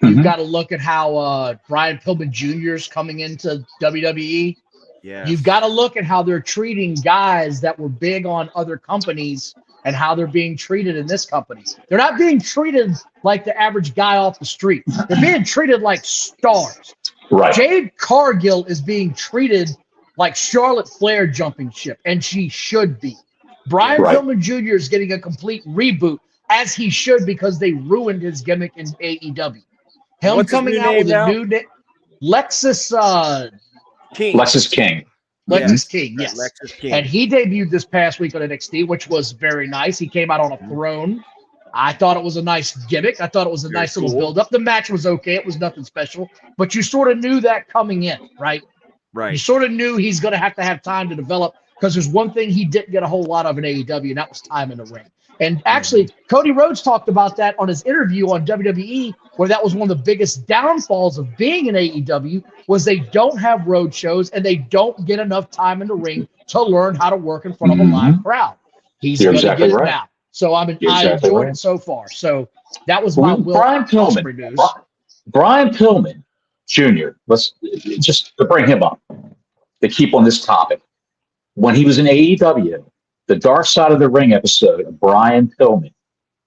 [SPEAKER 2] You've got to look at how Brian Pillman Jr. is coming into WWE.
[SPEAKER 3] Yeah.
[SPEAKER 2] You've got to look at how they're treating guys that were big on other companies and how they're being treated in this company. They're not being treated like the average guy off the street. They're being treated like stars.
[SPEAKER 1] Right.
[SPEAKER 2] Jade Cargill is being treated like Charlotte Flair jumping ship, and she should be. Brian Pillman Jr. is getting a complete reboot, as he should, because they ruined his gimmick in AEW. Him coming out with a new name, Lexus
[SPEAKER 3] King.
[SPEAKER 1] Lexus King.
[SPEAKER 2] Lexus King, yes.
[SPEAKER 3] Lexus King.
[SPEAKER 2] And he debuted this past week on NXT, which was very nice. He came out on a throne. I thought it was a nice gimmick. I thought it was a nice little build-up. The match was okay. It was nothing special. But you sort of knew that coming in, right?
[SPEAKER 3] Right.
[SPEAKER 2] You sort of knew he's going to have time to develop, because there's one thing he didn't get a whole lot of in AEW, and that was time in the ring. And actually, Cody Rhodes talked about that on his interview on WWE, where that was one of the biggest downfalls of being in AEW, was they don't have road shows and they don't get enough time in the ring to learn how to work in front of a live crowd. He's going to get it now. So I enjoyed it so far. So that was my
[SPEAKER 1] Brian Pillman
[SPEAKER 2] news.
[SPEAKER 1] Brian Pillman Jr., let's just to bring him up, to keep on this topic. when he was in AEW, the Dark Side of the Ring episode of Brian Pillman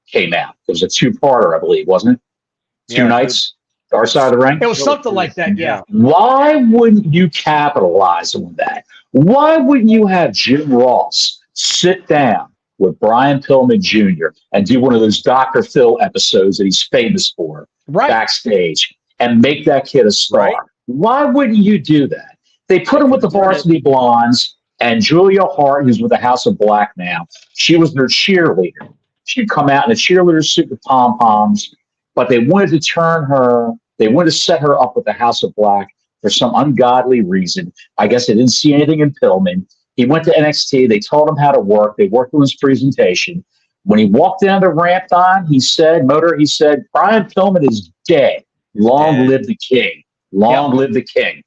[SPEAKER 1] came out. It was a two-parter, I believe, wasn't it? Two nights, Dark Side of the Ring?
[SPEAKER 2] It was something like that, yeah.
[SPEAKER 1] Why wouldn't you capitalize on that? Why wouldn't you have Jim Ross sit down with Brian Pillman Jr. and do one of those Dr. Phil episodes that he's famous for backstage and make that kid a star? Right. Why wouldn't you do that? They put him with the Varsity Blondes, and Julia Hart, who's with the House of Black now, she was their cheerleader. She'd come out in a cheerleader suit with pom-poms, but they wanted to they wanted to set her up with the House of Black for some ungodly reason. I guess they didn't see anything in Pillman. He went to NXT. They taught him how to work. They worked on his presentation. When he walked down the ramp on, he said, Brian Pillman is dead. Long live the king. Long live the king.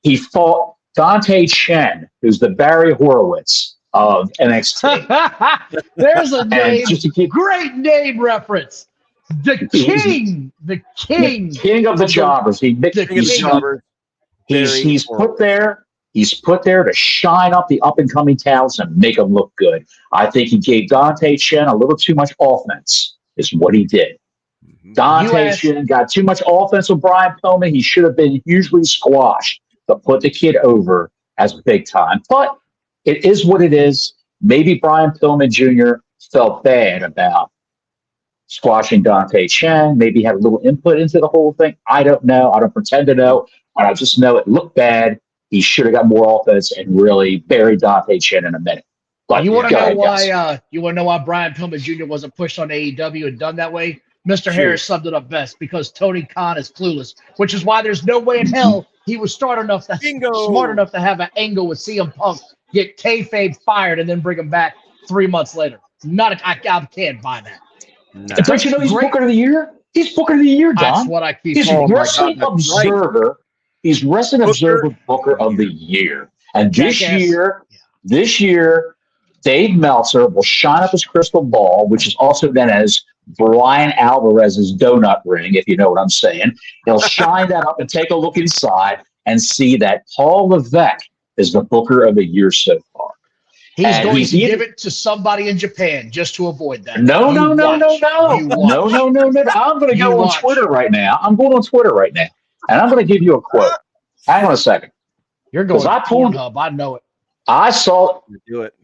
[SPEAKER 1] He fought Dante Chen, who's the Barry Horowitz of NXT.
[SPEAKER 2] There's a name, great name reference. The king
[SPEAKER 1] of the jobbers. He's put there. He's put there to shine up the up-and-coming talents and make them look good. I think he gave Dante Chen a little too much offense, is what he did. Dante Chen got too much offense with Brian Pillman. He should have been hugely squashed to put the kid over as big time. But it is what it is. Maybe Brian Pillman Jr. felt bad about squashing Dante Chen. Maybe had a little input into the whole thing. I don't know. I don't pretend to know. But I just know it looked bad. He should have got more offense and really buried Dante Chen in a minute. But
[SPEAKER 2] you want to know why? You want to know why Brian Pillman Jr. wasn't pushed on AEW and done that way? Mr. Harris summed it up best, because Tony Khan is clueless, which is why there's no way in hell he was smart enough to have an angle with CM Punk, get kayfabe fired, and then bring him back 3 months later. I can't buy that.
[SPEAKER 1] No. Don't you know he's Booker of the Year? He's Booker of the Year, Don.
[SPEAKER 2] That's what I keep
[SPEAKER 1] He's Wrestling Observer. Right. He's Wrestling Observer Booker of the Year. And this year, Dave Meltzer will shine up his crystal ball, which is also known as Brian Alvarez's donut ring, if you know what I'm saying. He'll shine that up and take a look inside and see that Paul Levesque is the Booker of the Year so far.
[SPEAKER 2] He's going to give it to somebody in Japan just to avoid that.
[SPEAKER 1] No. I'm going to go on Twitter right now. I'm going on Twitter right now, and I'm going to give you a quote. Hang on a second.
[SPEAKER 2] You're going to Pornhub. I know it.
[SPEAKER 1] I saw
[SPEAKER 3] do it.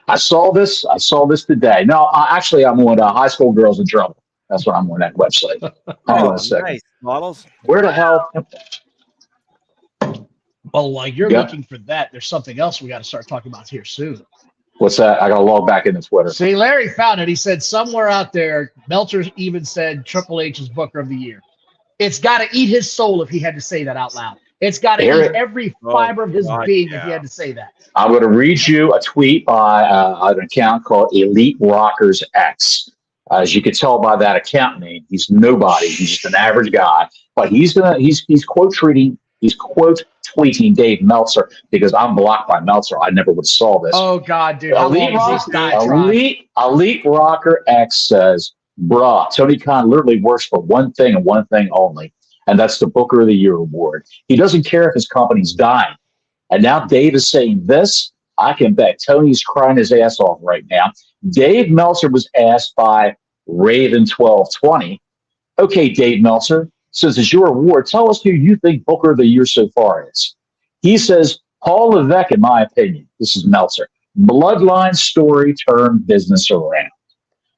[SPEAKER 1] I saw this today. No, actually, I'm on High School Girls in Trouble. That's what I'm on that website. Hang on a second.
[SPEAKER 3] Nice. Models.
[SPEAKER 1] Where the hell?
[SPEAKER 2] Well, like you're looking for that, there's something else we got to start talking about here soon.
[SPEAKER 1] What's that? I got to log back into Twitter.
[SPEAKER 2] See, Larry found it. He said somewhere out there, Meltzer even said Triple H is Booker of the Year. It's got to eat his soul if he had to say that out loud. It's got to eat every fiber of his being if he had to say that.
[SPEAKER 1] I'm going to read you a tweet by an account called Elite Rockers X. As you can tell by that account name, he's nobody. He's just an average guy. But he's quote tweeting Dave Meltzer, because I'm blocked by Meltzer. I never would have saw this.
[SPEAKER 2] Oh God, dude!
[SPEAKER 1] Elite Rocker X says, "Bruh, Tony Khan literally works for one thing and one thing only, and that's the Booker of the Year award. He doesn't care if his company's dying." And now Dave is saying this. I can bet Tony's crying his ass off right now. Dave Meltzer was asked by Raven 1220, "Okay, Dave Meltzer, since it's your award, tell us who you think Booker of the Year so far is." He says, "Paul Levesque, in my opinion." This is Meltzer. "Bloodline story turned business around."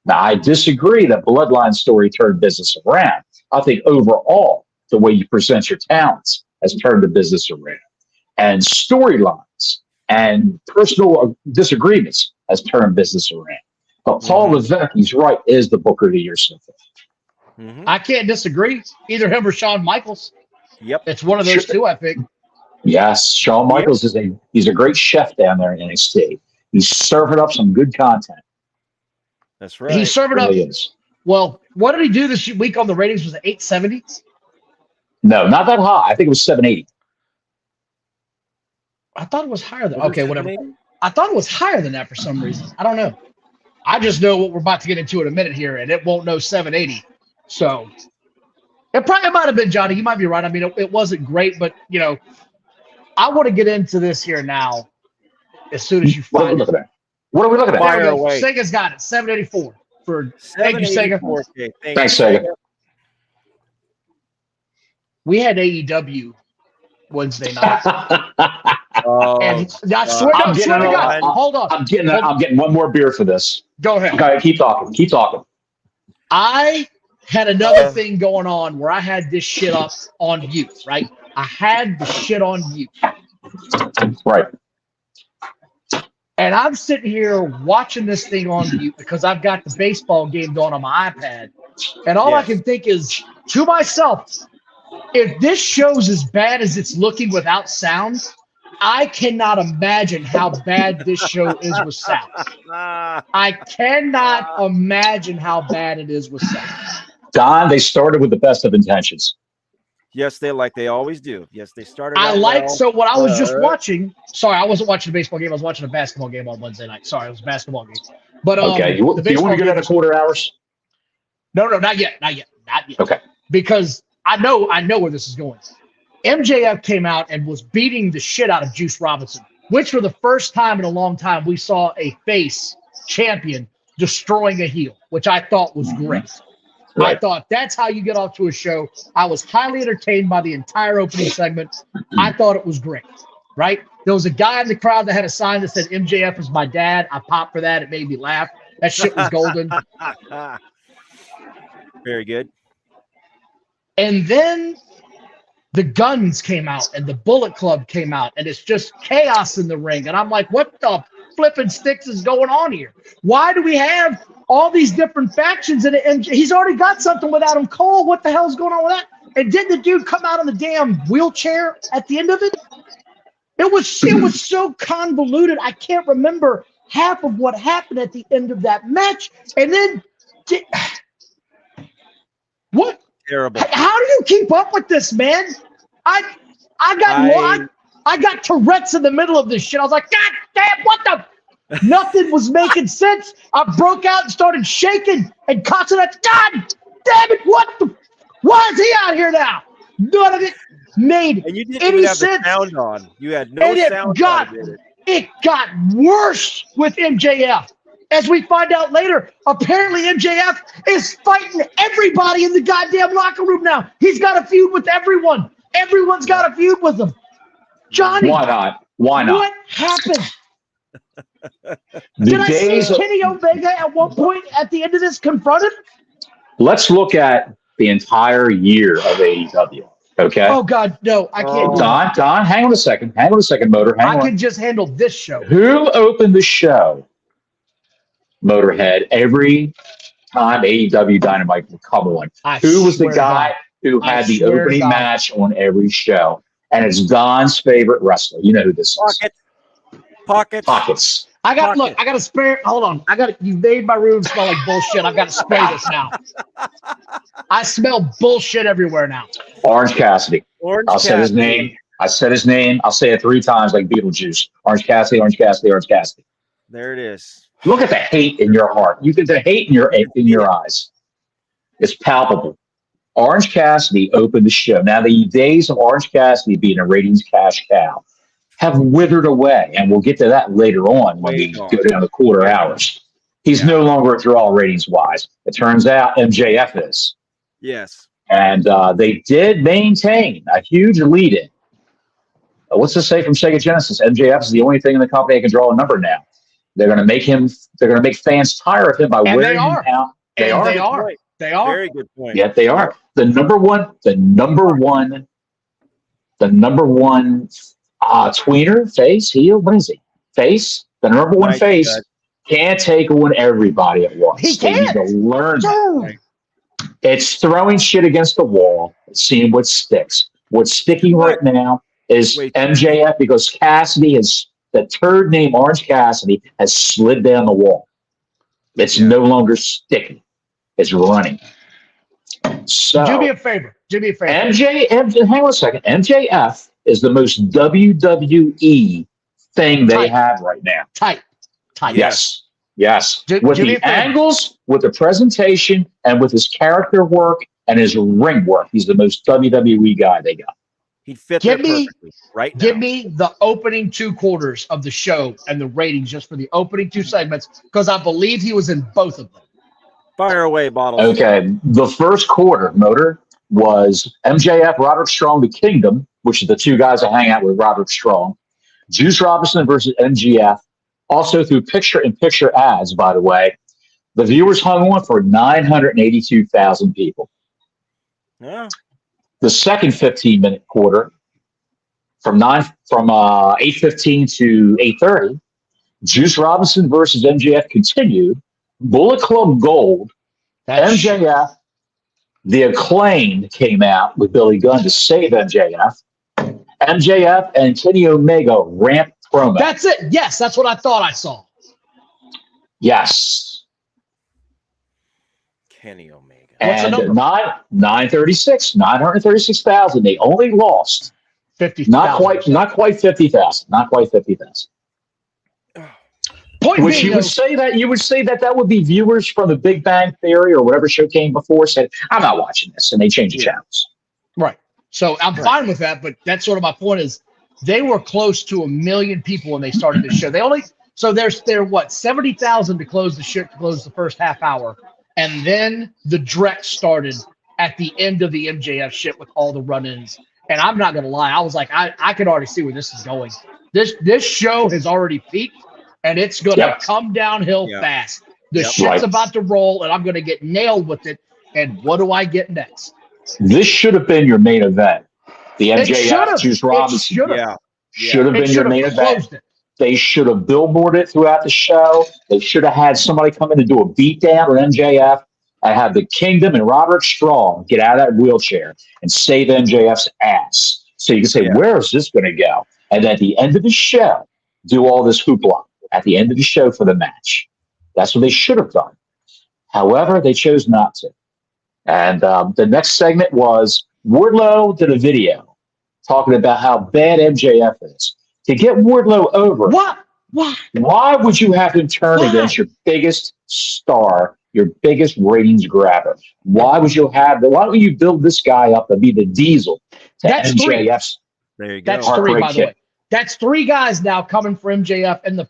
[SPEAKER 1] Now, I disagree that Bloodline story turned business around. I think overall, the way you present your talents has turned the business around. And storylines and personal disagreements has turned business around. But Paul Levesque, he's right, is the Booker of the Year so far.
[SPEAKER 2] I can't disagree. Either him or Shawn Michaels.
[SPEAKER 3] Yep.
[SPEAKER 2] It's one of those two, I think.
[SPEAKER 1] Yes, Shawn Michaels he's a great chef down there in NXT. He's serving up some good content.
[SPEAKER 3] That's right.
[SPEAKER 2] He's serving up. Well, what did he do this week on the ratings? Was it 870?
[SPEAKER 1] No, not that high. I think it was 780.
[SPEAKER 2] I thought it was higher than whatever. I thought it was higher than that for some reason. I don't know. I just know what we're about to get into in a minute here, and it won't know 780. So it probably might have been, Johnny. You might be right. I mean, it wasn't great, but, I want to get into this here now. as soon as you
[SPEAKER 1] What are we
[SPEAKER 2] find it.
[SPEAKER 1] looking at? What are we looking at?
[SPEAKER 3] Fire
[SPEAKER 2] There we go.
[SPEAKER 3] away.
[SPEAKER 2] Sega's got it. 784 for thank you, Sega.
[SPEAKER 3] 784K.
[SPEAKER 1] Thanks, Sega.
[SPEAKER 2] We had AEW Wednesday night.
[SPEAKER 3] Oh,
[SPEAKER 2] And I swear,
[SPEAKER 1] I'm
[SPEAKER 2] swear to
[SPEAKER 1] getting
[SPEAKER 2] God, hold on.
[SPEAKER 1] I'm getting one more beer for this.
[SPEAKER 2] Go ahead.
[SPEAKER 1] Okay, keep talking. Keep talking.
[SPEAKER 2] I had another thing going on where I had this shit up on mute, right? I had the shit on mute.
[SPEAKER 1] Right.
[SPEAKER 2] And I'm sitting here watching this thing on mute because I've got the baseball game going on my iPad. And all I can think is to myself, if this show's as bad as it's looking without sound, I cannot imagine how bad this show is with sound. I cannot imagine how bad it is with sound.
[SPEAKER 1] Don, they started with the best of intentions.
[SPEAKER 3] yes, they always do. Yes, they started.
[SPEAKER 2] I
[SPEAKER 3] out
[SPEAKER 2] like
[SPEAKER 3] well.
[SPEAKER 2] so what I was just watching. Sorry, I wasn't watching a baseball game. I was watching a basketball game on Wednesday night. Sorry, it was a basketball game. But
[SPEAKER 1] Okay, you want to get out of quarter hours?
[SPEAKER 2] No, not yet.
[SPEAKER 1] Okay.
[SPEAKER 2] Because I know where this is going. MJF came out and was beating the shit out of Juice Robinson, which for the first time in a long time we saw a face champion destroying a heel, which I thought was great.
[SPEAKER 1] Right.
[SPEAKER 2] I thought that's how you get off to a show. I was highly entertained by the entire opening segment. I thought it was great, right? There was a guy in the crowd that had a sign that said MJF is my dad. I popped for that. It made me laugh. That shit was golden.
[SPEAKER 3] Very good.
[SPEAKER 2] And then the Guns came out and the Bullet Club came out, and it's just chaos in the ring. And I'm like, what the flipping sticks is going on here? Why do we have all these different factions? And he's already got something with Adam Cole. What the hell's going on with that? And didn't the dude come out on the damn wheelchair at the end of it? It was so convoluted. I can't remember half of what happened at the end of that match. And then what?
[SPEAKER 3] Terrible.
[SPEAKER 2] How do you keep up with this, man? I got Tourette's in the middle of this shit. I was like, God damn, what the? Nothing was making sense. I broke out and started shaking and cussing at God damn it, what the? Why is he out here now? None of it made
[SPEAKER 3] And you didn't
[SPEAKER 2] any
[SPEAKER 3] even have
[SPEAKER 2] sense.
[SPEAKER 3] the sound on. You had no
[SPEAKER 2] And
[SPEAKER 3] sound on. Did it?
[SPEAKER 2] it got worse with MJF. As we find out later, apparently MJF is fighting everybody in the goddamn locker room now. He's got a feud with everyone. Everyone's got a feud with him. Johnny,
[SPEAKER 1] Why not? Why not?
[SPEAKER 2] what happened?
[SPEAKER 1] The
[SPEAKER 2] Did I
[SPEAKER 1] days
[SPEAKER 2] see
[SPEAKER 1] of-
[SPEAKER 2] Kenny Omega at one point at the end of this confronted?
[SPEAKER 1] Let's look at the entire year of AEW. Okay.
[SPEAKER 2] Oh God, no, I can't. do that.
[SPEAKER 1] Don, hang on a second. Hang on a second, Motor. Hang
[SPEAKER 2] I
[SPEAKER 1] on.
[SPEAKER 2] can just handle this show.
[SPEAKER 1] Who opened the show? Motorhead. Every time AEW Dynamite would come on.
[SPEAKER 2] I
[SPEAKER 1] Who was the
[SPEAKER 2] swear to
[SPEAKER 1] guy
[SPEAKER 2] God.
[SPEAKER 1] who
[SPEAKER 2] I
[SPEAKER 1] had the
[SPEAKER 2] swear to
[SPEAKER 1] opening
[SPEAKER 2] God.
[SPEAKER 1] match on every show? And it's Don's favorite wrestler. You know who this is.
[SPEAKER 3] Pockets.
[SPEAKER 2] I got
[SPEAKER 3] Pocket.
[SPEAKER 2] I got to spare. Hold on, you made my room smell like bullshit. I've got to spray this now. I smell bullshit everywhere now.
[SPEAKER 1] Orange Cassidy.
[SPEAKER 3] Orange
[SPEAKER 1] I'll say his
[SPEAKER 3] Cassidy.
[SPEAKER 1] name. I said his name. I'll say it 3 times like Beetlejuice. Orange Cassidy, Orange Cassidy, Orange Cassidy.
[SPEAKER 3] There it is.
[SPEAKER 1] Look at the hate in your heart. You get the hate in your eyes. It's palpable. Orange Cassidy opened the show. Now, the days of Orange Cassidy being a ratings cash cow have withered away, and we'll get to that later on when we go down the quarter hours. He's no longer a draw ratings-wise. It turns out MJF is.
[SPEAKER 3] Yes.
[SPEAKER 1] And they did maintain a huge lead-in. What's to say from Sega Genesis? MJF is the only thing in the company that can draw a number now. They're going to make fans tired of him by wearing him out. They are.
[SPEAKER 2] They are.
[SPEAKER 3] Very good point.
[SPEAKER 1] Yeah, they are. The number one tweener, face, heel, what is he? Face, the number one
[SPEAKER 3] Nice,
[SPEAKER 1] face
[SPEAKER 3] good.
[SPEAKER 1] can't take on everybody at once.
[SPEAKER 2] He
[SPEAKER 1] They need
[SPEAKER 2] can't.
[SPEAKER 1] to learn that.
[SPEAKER 2] Dude.
[SPEAKER 1] It's throwing shit against the wall, seeing what sticks. What's sticking right now is
[SPEAKER 3] Wait.
[SPEAKER 1] MJF because Cassidy has the third name, Orange Cassidy, has slid down the wall. It's no longer sticking. It's running. So
[SPEAKER 2] Do me a favor.
[SPEAKER 1] hang on a second. MJF is the most WWE thing they have right now.
[SPEAKER 2] Tight.
[SPEAKER 1] Yes.
[SPEAKER 2] Do
[SPEAKER 1] With
[SPEAKER 2] me a
[SPEAKER 1] the
[SPEAKER 2] favor.
[SPEAKER 1] angles, with the presentation, and with his character work and his ring work, he's the most WWE guy they got.
[SPEAKER 3] He'd fit
[SPEAKER 2] Give
[SPEAKER 3] there
[SPEAKER 2] me-
[SPEAKER 3] perfectly right now.
[SPEAKER 2] Give me the opening 2 quarters of the show and the ratings just for the opening 2 segments, because I believe he was in both of them.
[SPEAKER 3] Fire away, Bottles.
[SPEAKER 1] Okay, the first quarter, Motor, was MJF, Roderick Strong, the Kingdom, which is the 2 guys that hang out with Roderick Strong. Juice Robinson versus MJF. Also through picture-in-picture ads, by the way. The viewers hung on for 982,000 people.
[SPEAKER 3] Yeah.
[SPEAKER 1] The second 15-minute quarter, from 8:15 to 8:30, Juice Robinson versus MJF continued. Bullet Club Gold, MJF, the Acclaimed came out with Billy Gunn to save MJF. MJF and Kenny Omega ramp promo.
[SPEAKER 2] That's it. Yes, that's what I thought I saw.
[SPEAKER 1] Yes.
[SPEAKER 3] Kenny Omega.
[SPEAKER 2] What's the
[SPEAKER 1] And
[SPEAKER 2] number?
[SPEAKER 1] 936,000. They only lost
[SPEAKER 2] 50,000.
[SPEAKER 1] not quite 50,000. Not quite 50,000.
[SPEAKER 2] Point
[SPEAKER 1] Which
[SPEAKER 2] being,
[SPEAKER 1] you would say that would be viewers from the Big Bang Theory or whatever show came before said, I'm not watching this, and they changed the channels.
[SPEAKER 2] right. So I'm fine with that, but that's sort of my point is they were close to 1 million people when they started the show. They're what, 70,000 to close the show, to close the first half hour. And then the direct started at the end of the MJF shit with all the run-ins. And I'm not going to lie. I was like, I can already see where this is going. This show has already peaked, and it's going to come downhill fast. The shit's about to roll, and I'm going to get nailed with it. And what do I get next?
[SPEAKER 1] This should have been your main event. The MJF Juice Robinson should have been your main event. They should have billboarded it throughout the show. They should have had somebody come in to do a beatdown on MJF. I have the Kingdom and Roderick Strong get out of that wheelchair and save MJF's ass. So you can say, where is this going to go? And at the end of the show, do all this hoopla at the end of the show for the match. That's what they should have done. However, they chose not to. And the next segment was Wardlow did a video talking about how bad MJF is. To get Wardlow over,
[SPEAKER 2] What? Why?
[SPEAKER 1] Why would you have him turn against your biggest star, your biggest ratings grabber? Why would you have that? Why don't you build this guy up to be the Diesel to
[SPEAKER 2] That's
[SPEAKER 1] MJF's?
[SPEAKER 3] There you go.
[SPEAKER 2] That's 3, by the way. That's 3 guys now coming for MJF in the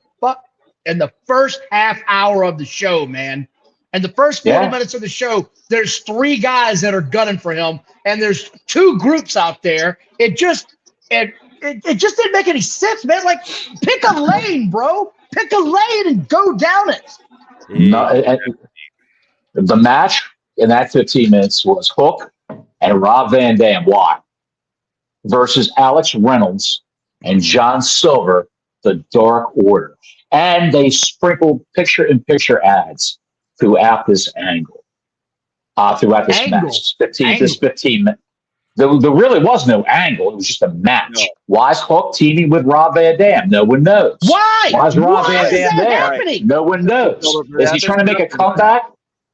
[SPEAKER 2] first half hour of the show, man. And the first 40 minutes of the show, there's 3 guys that are gunning for him, and there's 2 groups out there. It just didn't make any sense, man. Like, pick a lane, bro. Pick a lane and go down it.
[SPEAKER 1] The match in that 15 minutes was Hook and Rob Van Dam. Why? Versus Alex Reynolds and John Silver, the Dark Order. And they sprinkled picture-in-picture ads throughout this angle. Throughout this match. 15 minutes. There really was no angle. It was just a match. No. Why is Hook teaming with Rob Van Dam? No one knows.
[SPEAKER 2] Why?
[SPEAKER 1] Why is Rob Van Dam there?
[SPEAKER 2] Happening?
[SPEAKER 1] No one knows. Is he trying to make a comeback?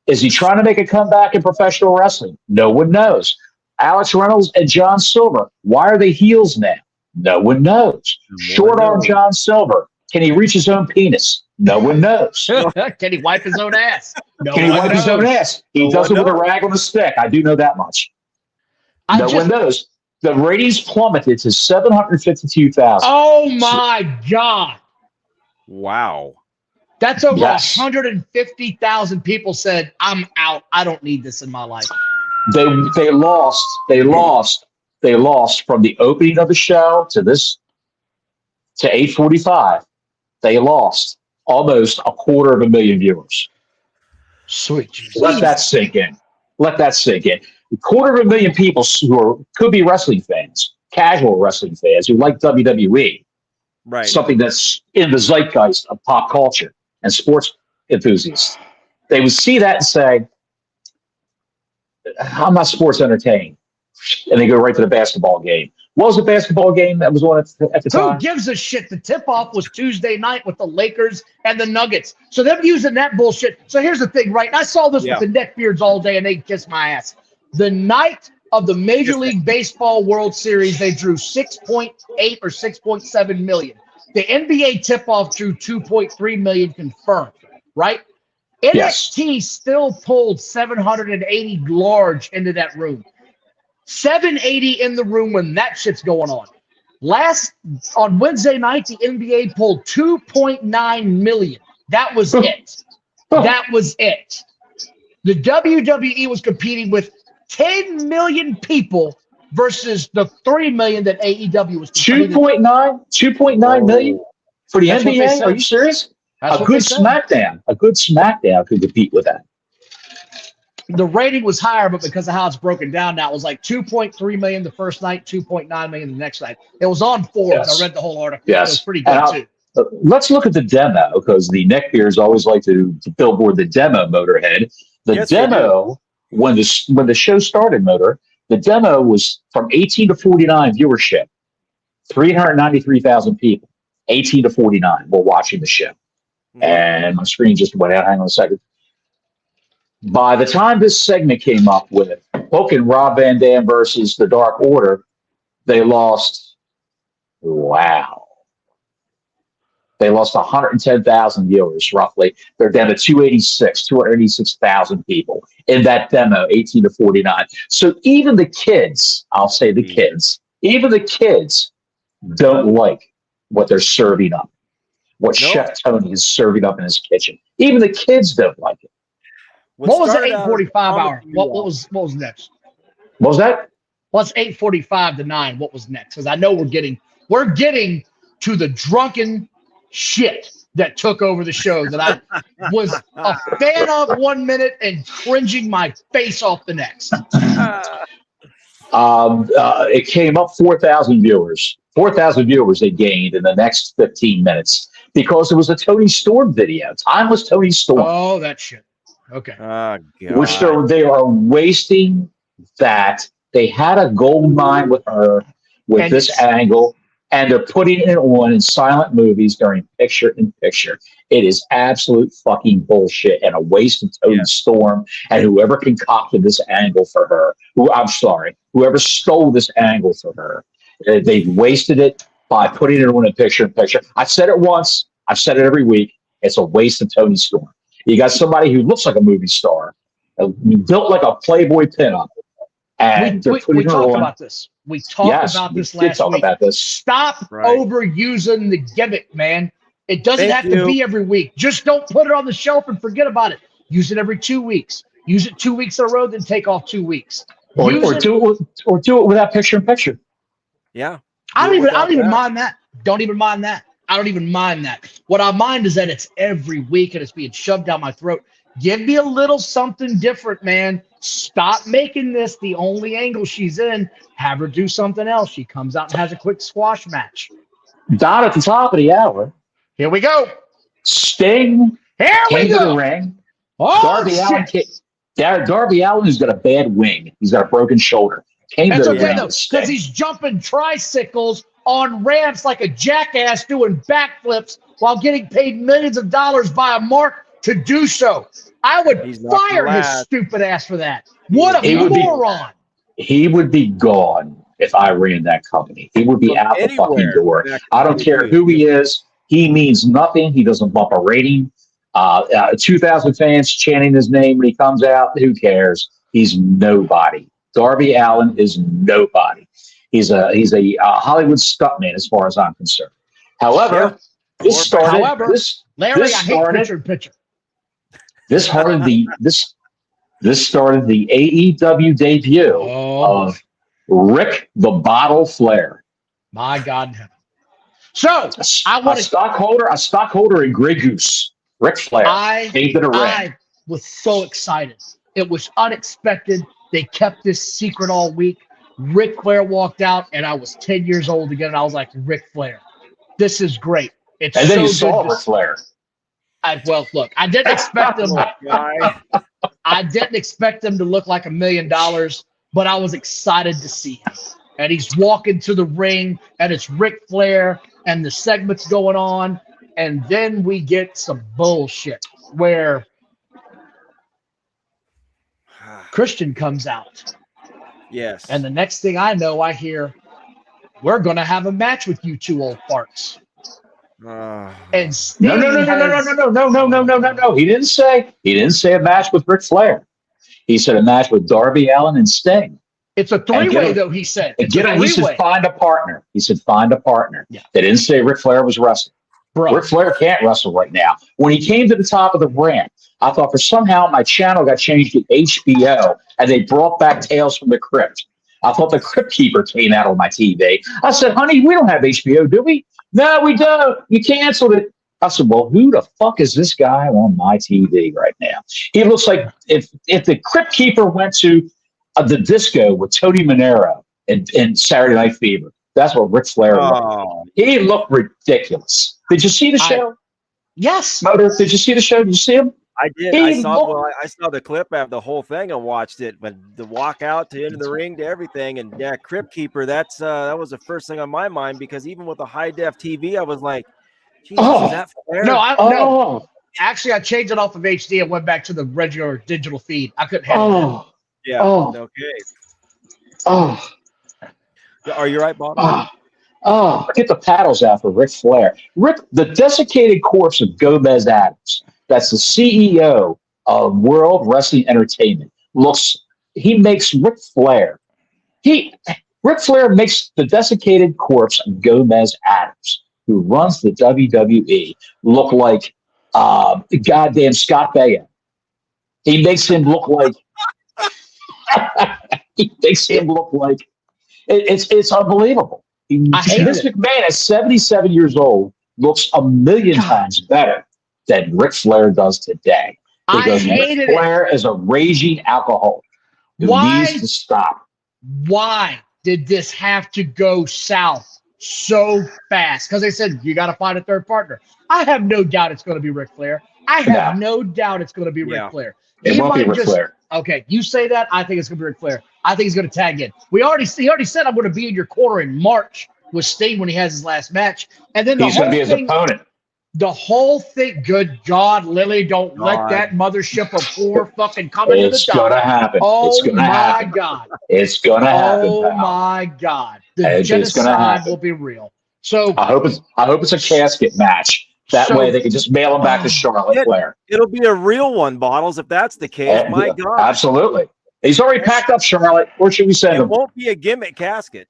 [SPEAKER 1] Is he trying to make a comeback in professional wrestling? No one knows. Alex Reynolds and John Silver. Why are they heels now? No one knows. Short arm John Silver. Can he reach his own penis? No one knows.
[SPEAKER 2] Can he wipe his own ass?
[SPEAKER 1] Can he wipe his own ass? He does it with a rag on a stick. I do know that much. No one knows. The ratings plummeted to 752,000.
[SPEAKER 2] Oh my God!
[SPEAKER 3] Wow,
[SPEAKER 2] that's over 150,000 people said, "I'm out. I don't need this in my life."
[SPEAKER 1] They lost from the opening of the show to 8:45. They lost almost 250,000 viewers.
[SPEAKER 2] Sweet.
[SPEAKER 1] Let that sink in. Let that sink in. 250,000 people who could be wrestling fans, casual wrestling fans who like WWE,
[SPEAKER 3] right?
[SPEAKER 1] Something that's in the zeitgeist of pop culture and sports enthusiasts. They would see that and say, "I'm not sports entertained," and they go right to the basketball game. What was the basketball game that was on at the time?
[SPEAKER 2] Who gives a shit? The tip-off was Tuesday night with the Lakers and the Nuggets. So them using that bullshit. So here's the thing, right? And I saw this with the neckbeards all day, and they kiss my ass. The night of the Major League Baseball World Series, they drew 6.8 or 6.7 million. The NBA tip-off drew 2.3 million confirmed, right? NXT still pulled 780 large into that room. 780 in the room when that shit's going on. On Wednesday night, the NBA pulled 2.9 million. That was it. That was it. The WWE was competing with 10 million people versus the 3 million that AEW was competing.
[SPEAKER 1] 2.9 million for the NBA? Are you serious? A good SmackDown could compete with that.
[SPEAKER 2] The rating was higher, but because of how it's broken down now, it was like 2.3 million the first night, 2.9 million the next night. It was on Forbes. Yes. I read the whole article. Yes. It was pretty good too.
[SPEAKER 1] Let's look at the demo, because the neckbeards always like to billboard the demo, Motorhead. The demo, when the show started, the demo was from 18 to 49 viewership, 393,000 people, 18 to 49 were watching the show. And my screen just went out. Hang on a second. By the time this segment came up with Hook and Rob Van Dam versus the Dark Order, they lost, they lost 110,000 viewers, roughly. They're down to 286,000 people in that demo, 18 to 49. So even the kids, I'll say the kids, even the kids don't like what they're serving up, what Chef Tony is serving up in his kitchen. Even the kids don't like it.
[SPEAKER 2] What was the 8:45 hour? What was next?
[SPEAKER 1] What was that?
[SPEAKER 2] What's 8:45 to 9? What was next? Because I know we're getting to the drunken shit that took over the show that I was a fan of 1 minute and cringing my face off the next.
[SPEAKER 1] It came up 4,000 viewers. 4,000 viewers they gained in the next 15 minutes because it was a Tony Storm video. Timeless Tony Storm.
[SPEAKER 2] Oh, that shit. Okay.
[SPEAKER 3] Oh, God.
[SPEAKER 1] Which they are wasting that. They had a gold mine with her with this angle, and they're putting it on in silent movies during picture-in-picture. It is absolute fucking bullshit and a waste of Tony Storm and whoever concocted this angle for her. Whoever stole this angle for her. They've wasted it by putting it on in picture-in-picture. I've said it once. I've said it every week. It's a waste of Tony Storm. You got somebody who looks like a movie star, built like a Playboy pinup, and
[SPEAKER 2] we talked about this. We talked about this last week. Stop overusing the gimmick, man. It doesn't have to be every week. Just don't put it on the shelf and forget about it. Use it every 2 weeks. Use it 2 weeks in a row, then take off 2 weeks.
[SPEAKER 1] Or do it without picture-in-picture.
[SPEAKER 3] Yeah.
[SPEAKER 2] I don't even mind that. Don't even mind that. I don't even mind that. What I mind is that it's every week and it's being shoved down my throat. Give me a little something different, man. Stop making this the only angle she's in. Have her do something else. She comes out and has a quick squash match.
[SPEAKER 1] Down at the top of the hour.
[SPEAKER 2] Here we go.
[SPEAKER 1] Sting came to the ring.
[SPEAKER 2] Oh,
[SPEAKER 1] Darby Allin has got a bad wing. He's got a broken shoulder.
[SPEAKER 2] That's okay, though, because he's jumping tricycles on ramps like a jackass doing backflips while getting paid millions of dollars by a mark to do so. I would fire his stupid ass for that. What a moron.
[SPEAKER 1] He would be gone if I ran that company. He would be out the fucking door. I don't care who he is. He means nothing. He doesn't bump a rating. 2,000 fans chanting his name when he comes out. Who cares? He's nobody. Darby Allin is nobody. He's a Hollywood stuntman as far as I'm concerned. However, this started the AEW debut of Ric the Bottle Flair.
[SPEAKER 2] My God in heaven. So
[SPEAKER 1] a stockholder in Grey Goose. Ric Flair came to the ring.
[SPEAKER 2] I was so excited. It was unexpected. They kept this secret all week. Ric Flair walked out, and I was 10 years old again, and I was like, Ric Flair, this is great. And then you saw Ric Flair. Look, I didn't expect him. I didn't expect him to look like $1 million, but I was excited to see him. And he's walking to the ring, and it's Ric Flair, and the segment's going on, and then we get some bullshit where Christian comes out.
[SPEAKER 3] Yes.
[SPEAKER 2] And the next thing I know, I hear, we're going to have a match with you two old farts. And Sting
[SPEAKER 1] No. He didn't say a match with Ric Flair. He said a match with Darby Allin and Sting.
[SPEAKER 2] It's a three-way, though, he said.
[SPEAKER 1] He said, find a partner. He said, find a partner.
[SPEAKER 2] Yeah.
[SPEAKER 1] They didn't say Ric Flair was wrestling.
[SPEAKER 2] Bro.
[SPEAKER 1] Ric Flair can't wrestle right now. When he came to the top of the ramp, I thought for somehow my channel got changed to HBO, and they brought back Tales from the Crypt. I thought the Crypt Keeper came out on my TV. I said, honey, we don't have HBO, do we? No, we don't. You canceled it. I said, well, who the fuck is this guy on my TV right now? He looks like if the Crypt Keeper went to the disco with Tony Manero in Saturday Night Fever. That's what Ric Flair looked. He looked ridiculous. Did you see the show?
[SPEAKER 2] Yes.
[SPEAKER 1] Motor, did you see the show? Did you see him?
[SPEAKER 3] I did. I saw the clip of the whole thing and watched it, but the walkout to into the ring to everything. And yeah, Crypt Keeper, that was the first thing on my mind, because even with a high def TV, I was like, Jesus, is that Flair?
[SPEAKER 2] No. Actually, I changed it off of HD and went back to the regular digital feed. I couldn't handle it.
[SPEAKER 3] Yeah. Okay. Are you right, Bob?
[SPEAKER 1] Get the paddles out for Ric Flair. The desiccated corpse of Gomez Adams, that's the CEO of World Wrestling Entertainment, he makes Ric Flair. Ric Flair makes the desiccated corpse of Gomez Adams, who runs the WWE, look like goddamn Scott Baio. He makes him look like it's unbelievable. Vince McMahon at 77 years old looks a million times better than Ric Flair does today. Because Ric Flair is a raging alcoholic who needs to stop.
[SPEAKER 2] Why did this have to go south so fast? Because they said, you got to find a third partner. I have no doubt it's going to be Ric Flair. I have no doubt it's going to be Ric Flair.
[SPEAKER 1] It won't be Ric Flair.
[SPEAKER 2] Okay, you say that. I think it's going to be Ric Flair. I think he's going to tag in. He already said I'm going to be in your corner in March with Sting when he has his last match. And then
[SPEAKER 1] he's going to be his opponent.
[SPEAKER 2] The whole thing, good God, Lily, don't let that mothership of poor fucking coming to the top.
[SPEAKER 1] It's going to happen.
[SPEAKER 2] Oh, my God.
[SPEAKER 1] It's going to happen.
[SPEAKER 2] Oh, my God. The genocide will be real. So
[SPEAKER 1] I hope it's a casket match. That way they can just mail him back to Charlotte Flair.
[SPEAKER 3] It'll be a real one, Bottles, if that's the case. My God.
[SPEAKER 1] Absolutely. He's already packed up Charlotte. Where should we send him?
[SPEAKER 3] It won't be a gimmick casket.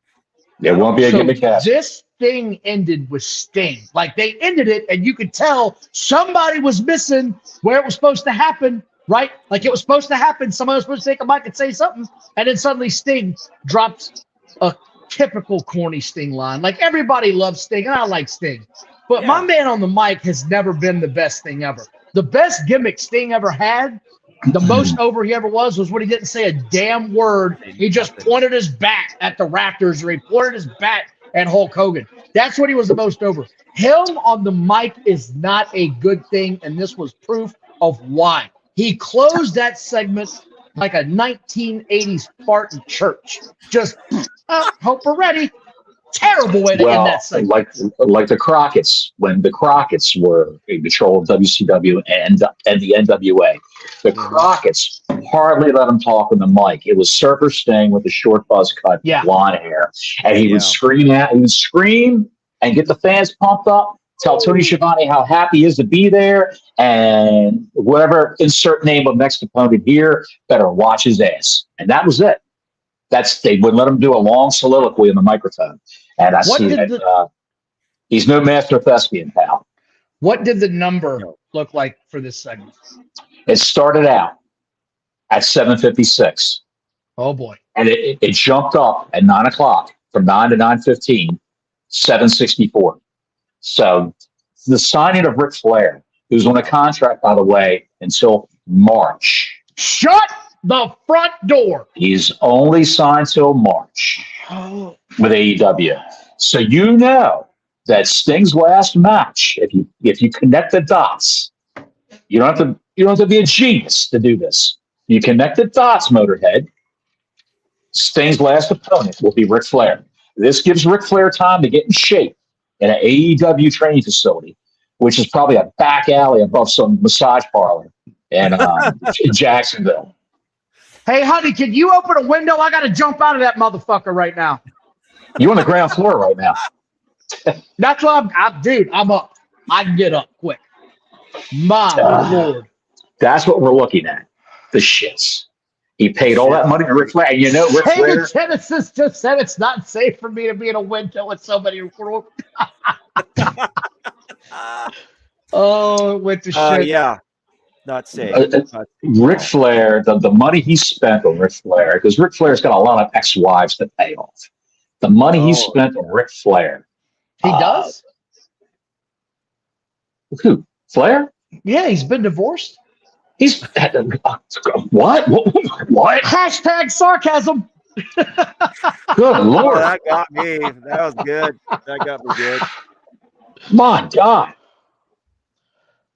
[SPEAKER 1] It won't be a gimmick casket.
[SPEAKER 2] This thing ended with Sting. Like, they ended it, and you could tell somebody was missing where it was supposed to happen, right? Like, it was supposed to happen. Somebody was supposed to take a mic and say something, and then suddenly Sting drops a typical corny Sting line. Like, everybody loves Sting, and I like Sting. But my man on the mic has never been the best thing ever. The best gimmick Sting ever had, the most over he ever was when he didn't say a damn word. He just pointed his bat at the Raptors, or he pointed his bat at Hulk Hogan. That's what he was the most over. Him on the mic is not a good thing, and this was proof of why. He closed that segment like a 1980s Spartan church. Just, hope we're ready. Terrible way to end that segment.
[SPEAKER 1] Like the Crockett's, when the Crockett's were in control of WCW and the NWA. The Crockett's hardly let him talk on the mic. It was Surfer Sting with the short buzz cut, blonde hair. And he would scream and get the fans pumped up, tell Tony Schiavone how happy he is to be there, and whatever insert name of next opponent here better watch his ass. And that was it. They wouldn't let him do a long soliloquy on the microphone. And I see that he's no master thespian, pal.
[SPEAKER 2] What did the number look like for this segment?
[SPEAKER 1] It started out at 7:56.
[SPEAKER 2] Oh, boy.
[SPEAKER 1] And it jumped up at 9 o'clock from 9 to 9:15, 7:64. So the signing of Ric Flair, who's on a contract, by the way, until March.
[SPEAKER 2] Shut the front door.
[SPEAKER 1] He's only signed till March with AEW. So you know that Sting's last match, if you connect the dots, you don't have to be a genius to do this. You connect the dots, Motorhead. Sting's last opponent will be Ric Flair. This gives Ric Flair time to get in shape in an AEW training facility, which is probably a back alley above some massage parlor in Jacksonville.
[SPEAKER 2] Hey, honey, can you open a window? I got to jump out of that motherfucker right now.
[SPEAKER 1] You're on the ground floor right now.
[SPEAKER 2] That's why I'm up. I can get up quick. My Lord.
[SPEAKER 1] That's what we're looking at. The shits. He paid all that money to Ric Flair. And you know, Ric Flair.
[SPEAKER 2] Genesis just said it's not safe for me to be in a window with somebody. Oh, it went to shit.
[SPEAKER 3] Yeah. Not safe.
[SPEAKER 1] Ric Flair, the money he spent on Ric Flair, because Ric Flair's got a lot of ex-wives to pay off. The money he spent on Ric Flair.
[SPEAKER 2] He does?
[SPEAKER 1] Who? Flair?
[SPEAKER 2] Yeah, he's been divorced.
[SPEAKER 1] He's what? What?
[SPEAKER 2] Hashtag sarcasm.
[SPEAKER 1] Good Lord.
[SPEAKER 3] That got me. That was good. That got me good.
[SPEAKER 1] My God.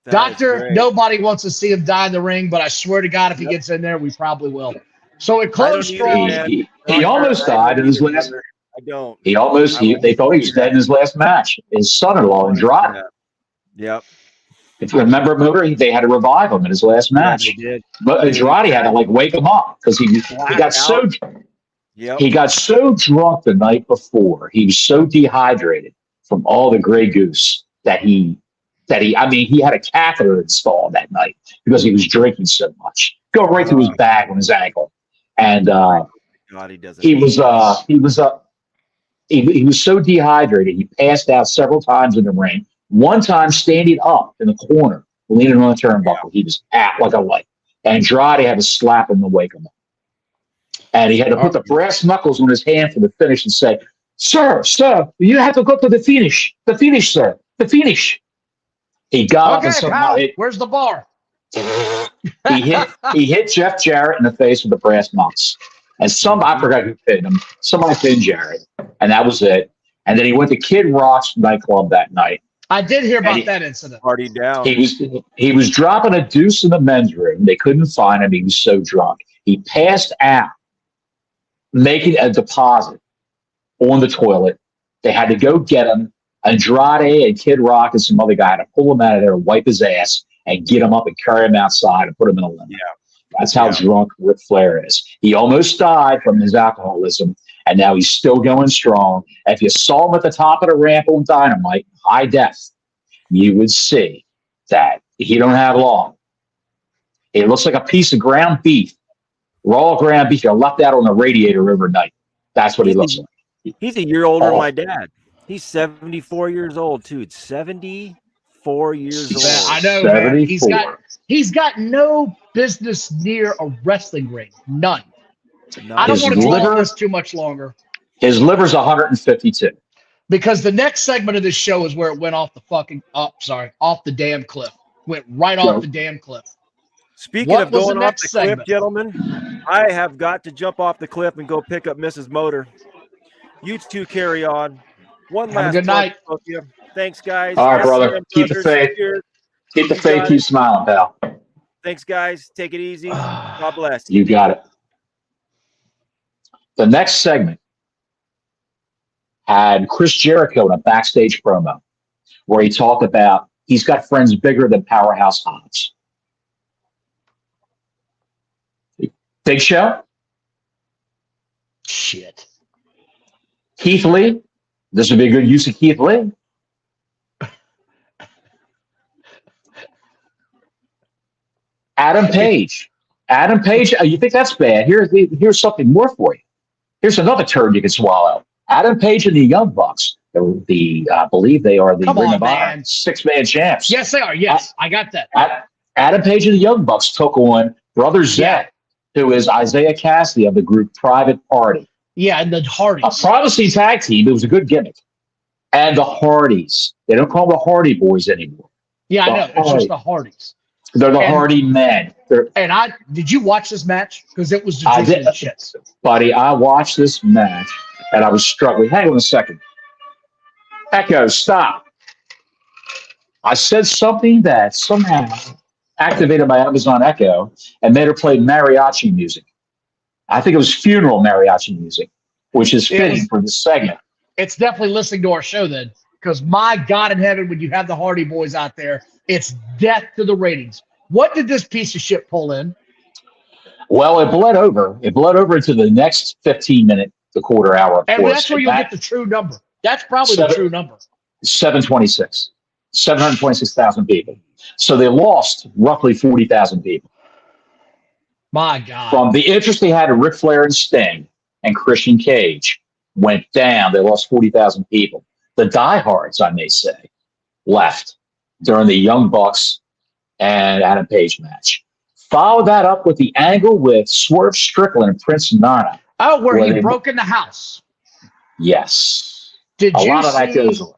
[SPEAKER 3] That
[SPEAKER 2] Doctor, nobody wants to see him die in the ring, but I swear to God, if he gets in there, we probably will. So it closed strong.
[SPEAKER 1] He almost died in his last.
[SPEAKER 3] I don't.
[SPEAKER 1] They thought he was dead in his last match. His son-in-law Andrade.
[SPEAKER 3] Yep.
[SPEAKER 1] If you remember, they had to revive him in his last match.
[SPEAKER 3] Yeah, they did.
[SPEAKER 1] But Andrade had to wake him up because he got so.
[SPEAKER 3] Yep.
[SPEAKER 1] He got so drunk the night before. He was so dehydrated from all the Grey Goose that he had a catheter installed that night because he was drinking so much. Go right through his bag on his ankle, and
[SPEAKER 3] God, he doesn't.
[SPEAKER 1] he was so dehydrated he passed out several times in the ring. One time standing up in the corner, leaning on the turnbuckle, he was out like a light. Andrade had to slap him to wake him up, and he had to put the brass knuckles on his hand for the finish and say, "Sir, you have to go to the finish, sir, the finish." He got up and somehow
[SPEAKER 2] where's the bar?
[SPEAKER 1] He hit Jeff Jarrett in the face with the brass knucks. And I forgot who pinned him. Somebody pinned Jarrett. And that was it. And then he went to Kid Rock's nightclub that night.
[SPEAKER 2] I did hear about that incident.
[SPEAKER 3] Party down.
[SPEAKER 1] He was dropping a deuce in the men's room. They couldn't find him. He was so drunk. He passed out, making a deposit on the toilet. They had to go get him. Andrade and Kid Rock and some other guy to pull him out of there, wipe his ass, and get him up and carry him outside and put him in a limo. Yeah. That's how drunk Ric Flair is. He almost died from his alcoholism, and now he's still going strong. If you saw him at the top of the ramp on Dynamite, high def, you would see that he don't have long. It looks like a piece of ground beef, raw ground beef you left out on the radiator overnight. That's what he looks like.
[SPEAKER 3] He's a year older than my dad. He's 74 years old, too. 74 years old.
[SPEAKER 2] I know, man. He's got no business near a wrestling ring. None. I don't want to draw this too much longer.
[SPEAKER 1] His liver's 152.
[SPEAKER 2] Because the next segment of this show is where it went off the damn cliff. Went right off the damn cliff.
[SPEAKER 3] Speaking of going off the cliff, gentlemen, I have got to jump off the cliff and go pick up Mrs. Motor. You two carry on. One last
[SPEAKER 2] good night.
[SPEAKER 3] Thanks, guys.
[SPEAKER 1] All right, brother. Keep the faith. Keep the faith. Keep smiling, pal.
[SPEAKER 3] Thanks, guys. Take it easy. God bless.
[SPEAKER 1] You got it. The next segment had Chris Jericho in a backstage promo where he talked about he's got friends bigger than Powerhouse Hobbs. Big Show?
[SPEAKER 2] Shit.
[SPEAKER 1] Keith Lee? This would be a good use of Keith Lee. Adam Page. You think that's bad? Here's something more for you. Here's another turd you can swallow. Adam Page and the Young Bucks. I believe they are the Ring of Honor 6-man champs.
[SPEAKER 2] Yes, they are. Yes, I got that.
[SPEAKER 1] Adam Page and the Young Bucks took on Brother Zed, who is Isaiah Cassidy of the group Private Party.
[SPEAKER 2] Yeah, and the Hardys.
[SPEAKER 1] A privacy tag team. It was a good gimmick. And the Hardys. They don't call them the Hardy Boys anymore.
[SPEAKER 2] Yeah, I know. It's just the Hardys.
[SPEAKER 1] They're the Hardy Men.
[SPEAKER 2] Did you watch this match? Because it was the juicy shit.
[SPEAKER 1] Buddy, I watched this match and I was struggling. Hang on a second. Echo, stop. I said something that somehow activated my Amazon Echo and made her play mariachi music. I think it was funeral mariachi music, which is fitting for this segment.
[SPEAKER 2] It's definitely listening to our show then, because my God in heaven, when you have the Hardy Boys out there, it's death to the ratings. What did this piece of shit pull in?
[SPEAKER 1] Well, it bled over. It bled over into the next 15-minute, the quarter hour.
[SPEAKER 2] And that's where you'll get the true number. That's probably the true number.
[SPEAKER 1] 726. 726,000 people. So they lost roughly 40,000 people.
[SPEAKER 2] My God.
[SPEAKER 1] From the interest they had in Ric Flair and Sting and Christian Cage went down. They lost 40,000 people. The diehards, I may say, left during the Young Bucks and Adam Page match. Follow that up with the angle with Swerve Strickland and Prince Nana.
[SPEAKER 2] Oh, where he broke in the house.
[SPEAKER 1] Yes.
[SPEAKER 2] Did
[SPEAKER 1] a
[SPEAKER 2] you
[SPEAKER 1] lot of that goes on.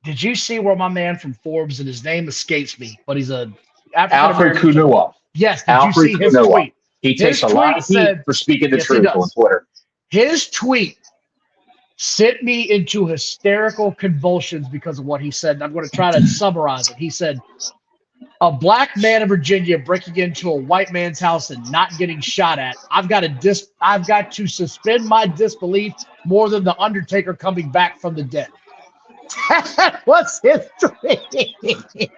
[SPEAKER 2] Did you see where my man from Forbes, and his name escapes me, but he's a
[SPEAKER 1] Alfred Kunua.
[SPEAKER 2] Yes, did
[SPEAKER 1] Alfred
[SPEAKER 2] you see his
[SPEAKER 1] Kunua.
[SPEAKER 2] tweet?
[SPEAKER 1] He takes a lot of heat for speaking the truth on Twitter.
[SPEAKER 2] His tweet sent me into hysterical convulsions because of what he said. And I'm going to try to summarize it. He said, a black man in Virginia breaking into a white man's house and not getting shot at. I've got to suspend my disbelief more than the Undertaker coming back from the dead. That was his tweet.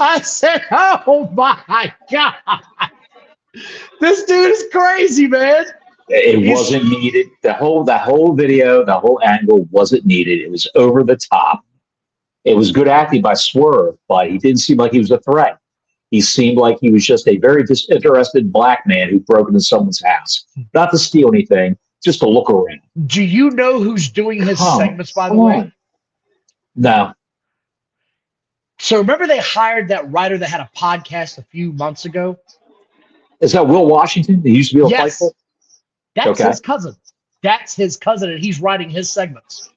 [SPEAKER 2] I said, oh my God. This dude is crazy, man.
[SPEAKER 1] It wasn't needed. That whole video, the whole angle wasn't needed. It was over the top. It was good acting by Swerve, but he didn't seem like he was a threat. He seemed like he was just a very disinterested black man who broke into someone's house. Not to steal anything, just to look around.
[SPEAKER 2] Do you know who's doing his segments, by the way?
[SPEAKER 1] No.
[SPEAKER 2] So remember they hired that writer that had a podcast a few months ago?
[SPEAKER 1] Is that Will Washington? He used to be a Fightful?
[SPEAKER 2] That's his cousin. That's his cousin, and he's writing his segments.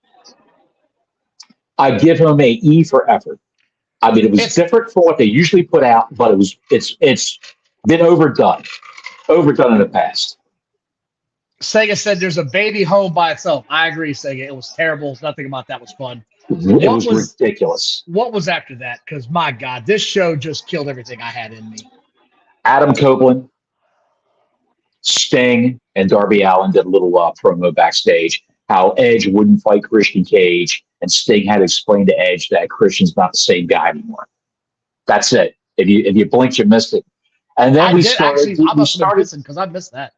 [SPEAKER 1] I give him an E for effort. I mean, it was different from what they usually put out, but it's been overdone in the past.
[SPEAKER 2] Sega said there's a baby home by itself. I agree, Sega. It was terrible. Nothing about that was fun.
[SPEAKER 1] It was ridiculous.
[SPEAKER 2] What was after that? Because, my God, this show just killed everything I had in me.
[SPEAKER 1] Adam Copeland, Sting, and Darby Allin did a little promo backstage. How Edge wouldn't fight Christian Cage, and Sting had to explain to Edge that Christian's not the same guy anymore. That's it. If you blinked, you missed it. And then we started
[SPEAKER 2] because I missed that.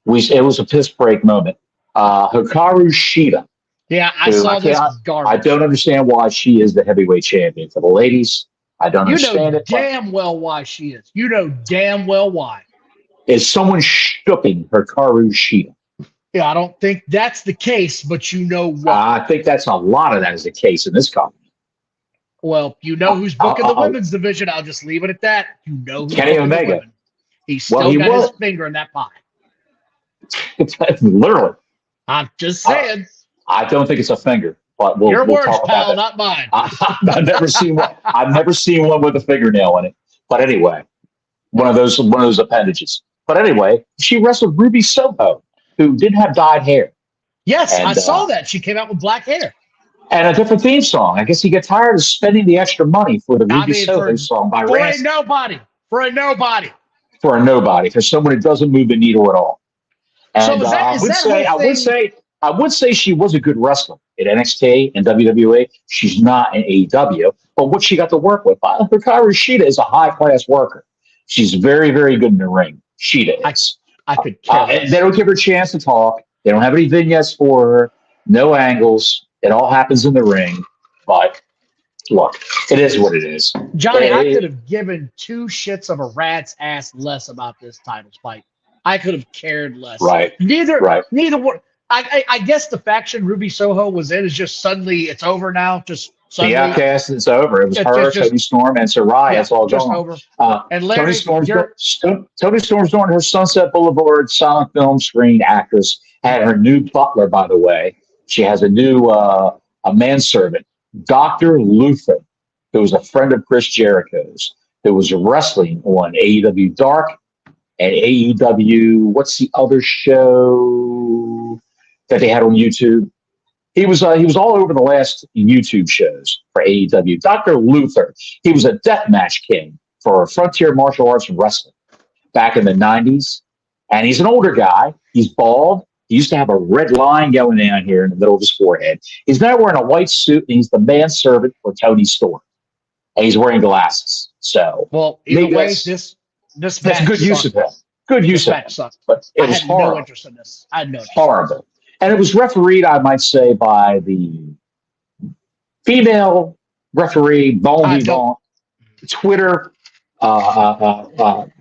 [SPEAKER 1] It was a piss break moment. Hikaru Shida.
[SPEAKER 2] Yeah, I saw this garbage.
[SPEAKER 1] I don't understand why she is the heavyweight champion for the ladies. I don't understand it.
[SPEAKER 2] You know damn well why she is. You know damn well why.
[SPEAKER 1] Is someone stooping Hikaru Shida?
[SPEAKER 2] Yeah, I don't think that's the case, but you know why.
[SPEAKER 1] I think that's a lot of that is the case in this company.
[SPEAKER 2] Well, you know who's booking the women's division. I'll just leave it at that. You know who's
[SPEAKER 1] Kenny Omega.
[SPEAKER 2] He's still got his finger in that pie.
[SPEAKER 1] Literally.
[SPEAKER 2] I'm just saying.
[SPEAKER 1] I don't think it's a finger, but
[SPEAKER 2] your
[SPEAKER 1] we'll
[SPEAKER 2] words,
[SPEAKER 1] talk
[SPEAKER 2] pal,
[SPEAKER 1] about
[SPEAKER 2] not mine.
[SPEAKER 1] I've never seen one. I've never seen one with a fingernail in it. But anyway, one of those appendages. But anyway, she wrestled Ruby Soho, who didn't have dyed hair.
[SPEAKER 2] Yes, I saw that. She came out with black hair.
[SPEAKER 1] And a different theme song. I guess he got tired of spending the extra money for the Ruby Soho song by Ransom.
[SPEAKER 2] For a nobody.
[SPEAKER 1] For someone who doesn't move the needle at all. And
[SPEAKER 2] so
[SPEAKER 1] I would say she was a good wrestler at NXT and WWE. She's not in AEW, but what she got to work with, Hikaru Shida is a high-class worker. She's very, very good in the ring. Shida is.
[SPEAKER 2] I could care less.
[SPEAKER 1] They don't give her a chance to talk. They don't have any vignettes for her. No angles. It all happens in the ring. But look, it is what it is.
[SPEAKER 2] Johnny, I could have given two shits of a rat's ass less about this title fight. I could have cared less.
[SPEAKER 1] Right.
[SPEAKER 2] Neither one. I guess the faction Ruby Soho was in is just suddenly it's over now. Just suddenly.
[SPEAKER 1] The Outcast is over. It was her, Tony Storm, and Saraya. It's all
[SPEAKER 2] just
[SPEAKER 1] gone.
[SPEAKER 2] Over.
[SPEAKER 1] And Larry, Tony Storm's doing her Sunset Boulevard silent film screen actress. Had her new butler, by the way. She has a new a manservant, Dr. Luther, who was a friend of Chris Jericho's, who was wrestling on AEW Dark and AEW. What's the other show that they had on YouTube? He was all over the last YouTube shows for AEW. Dr. Luther, he was a deathmatch king for Frontier Martial Arts Wrestling back in the 90s. And he's an older guy. He's bald. He used to have a red line going down here in the middle of his forehead. He's now wearing a white suit, and he's the manservant for Tony Storm. And he's wearing glasses. So,
[SPEAKER 2] well, either way, this
[SPEAKER 1] that's good use of him. Good use of him. But it was horrible.
[SPEAKER 2] No interest in this. I had no interest.
[SPEAKER 1] Horrible. And it was refereed, I might say, by the female referee, Bon Vivant, Twitter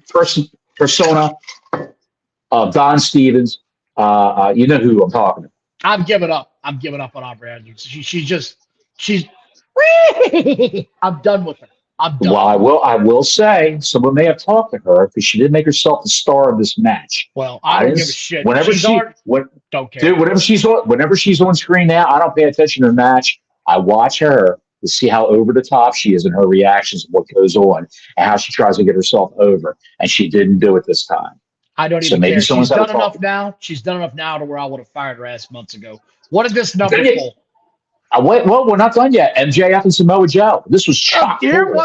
[SPEAKER 1] person persona of Don Stevens. You know who I'm talking about.
[SPEAKER 2] I'm giving up. I'm giving up on Aubrey Andrews. She's. I'm done with her. I'm done.
[SPEAKER 1] Well, I will say someone may have talked to her because she did make herself the star of this match.
[SPEAKER 2] Well, I don't give a shit.
[SPEAKER 1] Don't care. Dude, whenever she's on screen now, I don't pay attention to the match. I watch her to see how over the top she is in her reactions and what goes on and how she tries to get herself over. And she didn't do it this time.
[SPEAKER 2] I don't even care. She's done enough now. She's done enough now to where I would have fired her ass months ago. What is this number for?
[SPEAKER 1] Well, we're not done yet. MJF and Samoa Joe. This was
[SPEAKER 2] There it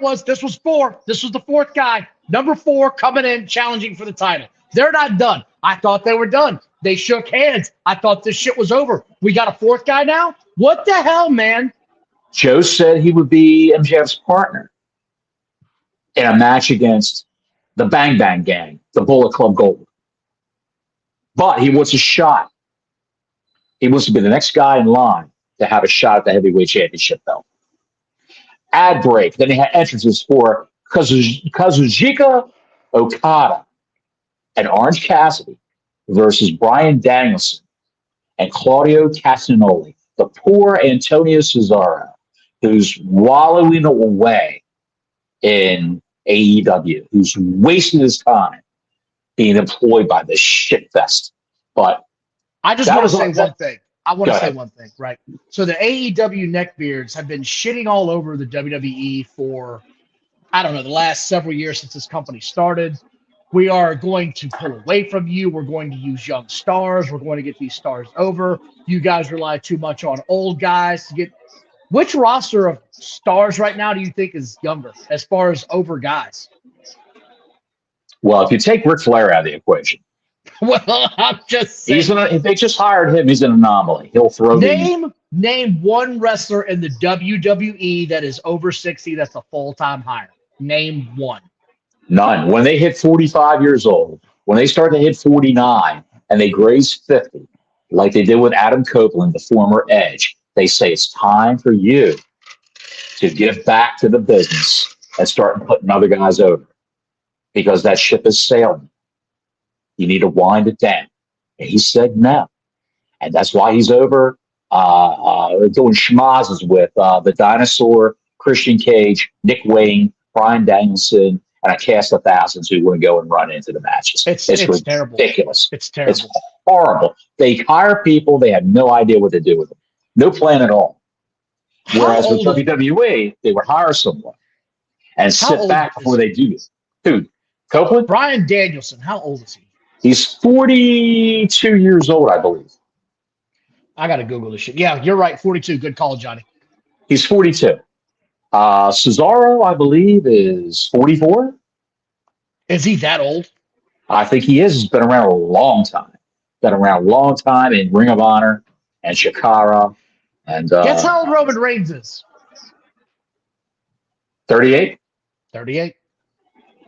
[SPEAKER 2] was. This was 4. This was the 4th guy. Number 4 coming in, challenging for the title. They're not done. I thought they were done. They shook hands. I thought this shit was over. We got a 4th guy now? What the hell, man?
[SPEAKER 1] Joe said he would be MJF's partner in a match against the Bang Bang Gang, the Bullet Club Gold. But he wants a shot. He wants to be the next guy in line to have a shot at the heavyweight championship belt. Ad break. Then he had entrances for Kazuchika Okada and Orange Cassidy versus Bryan Danielson and Claudio Castagnoli. The poor Antonio Cesaro, who's wallowing away in AEW, who's wasting his time being employed by this shitfest. But
[SPEAKER 2] I just want to say one thing. I want to say one thing, right? So the AEW neckbeards have been shitting all over the WWE for, I don't know, the last several years since this company started. We are going to pull away from you. We're going to use young stars. We're going to get these stars over. You guys rely too much on old guys to get. Which roster of stars right now do you think is younger as far as over guys?
[SPEAKER 1] Well, if you take Ric Flair out of the equation.
[SPEAKER 2] Well, I'm just saying.
[SPEAKER 1] If they just hired him, he's an anomaly. He'll throw
[SPEAKER 2] Name one wrestler in the WWE that is over 60 that's a full-time hire. Name one.
[SPEAKER 1] None. When they hit 45 years old, when they start to hit 49 and they graze 50, like they did with Adam Copeland, the former Edge, they say it's time for you to give back to the business and start putting other guys over because that ship is sailing. You need to wind it down. And he said no. And that's why he's over doing schmazes with the Dinosaur, Christian Cage, Nick Wayne, Bryan Danielson, and a cast of thousands who want to go and run into the matches.
[SPEAKER 2] It's terrible.
[SPEAKER 1] Ridiculous.
[SPEAKER 2] It's terrible.
[SPEAKER 1] It's horrible. They hire people. They have no idea what to do with them. No plan at all. Whereas with WWE, they would hire someone and sit back before they do this. Dude, Copeland?
[SPEAKER 2] Bryan Danielson, how old is he?
[SPEAKER 1] He's 42 years old, I believe.
[SPEAKER 2] I got to Google this shit. Yeah, you're right. 42. Good call, Johnny.
[SPEAKER 1] He's 42. Cesaro, I believe, is 44.
[SPEAKER 2] Is he that old?
[SPEAKER 1] I think he is. He's been around a long time. In Ring of Honor and Shikara. And
[SPEAKER 2] guess how old Roman Reigns is?
[SPEAKER 1] 38.
[SPEAKER 2] 38.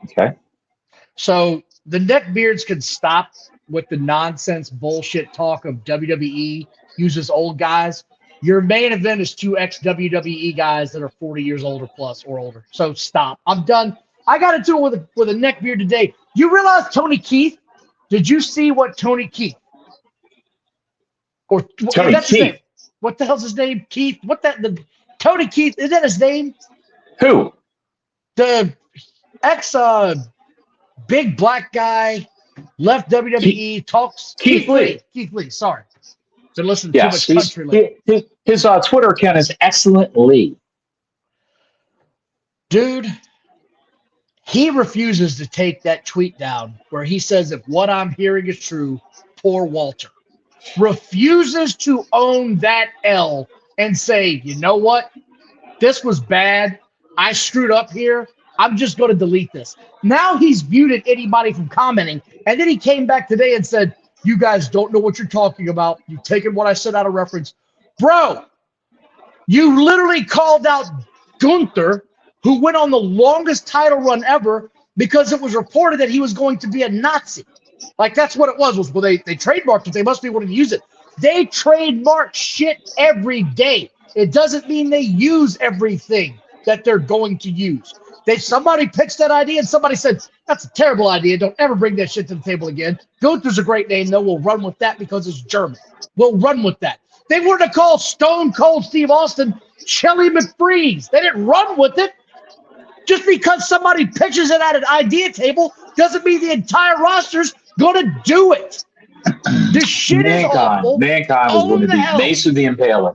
[SPEAKER 1] Okay.
[SPEAKER 2] So the neckbeards can stop with the nonsense bullshit talk of WWE uses old guys. Your main event is 2 ex-WWE guys that are 40 years older plus or older. So stop. I'm done. I got into it with a neckbeard today. You realize Tony Keith? Did you see what Tony Keith? Or
[SPEAKER 1] Tony
[SPEAKER 2] that's
[SPEAKER 1] Keith.
[SPEAKER 2] His name. What the hell's his name? Keith. Tony Keith, is that his name?
[SPEAKER 1] Who?
[SPEAKER 2] The ex big black guy left WWE, talks
[SPEAKER 1] Keith Lee.
[SPEAKER 2] Keith Lee, sorry. Been listening
[SPEAKER 1] Yes,
[SPEAKER 2] to too much country lately.
[SPEAKER 1] His Twitter account is Excellent Lee.
[SPEAKER 2] Dude, he refuses to take that tweet down where he says, if what I'm hearing is true, poor Walter. Refuses to own that L and say, you know what? This was bad. I screwed up here. I'm just going to delete this. Now he's muted anybody from commenting. And then he came back today and said, you guys don't know what you're talking about. You've taken what I said out of reference. Bro, you literally called out Gunther, who went on the longest title run ever because it was reported that he was going to be a Nazi. Like, that's what it was. Well, they trademarked it. They must be wanting to use it. They trademark shit every day. It doesn't mean they use everything that they're going to use. Somebody pitched that idea and somebody said, that's a terrible idea. Don't ever bring that shit to the table again. Gunther's a great name, though. We'll run with that because it's German. We'll run with that. They were to call Stone Cold Steve Austin Shelly McFreeze. They didn't run with it. Just because somebody pitches it at an idea table doesn't mean the entire roster's going to do it. This shit is awful.
[SPEAKER 1] Mankind was going to be Mason the Impaler.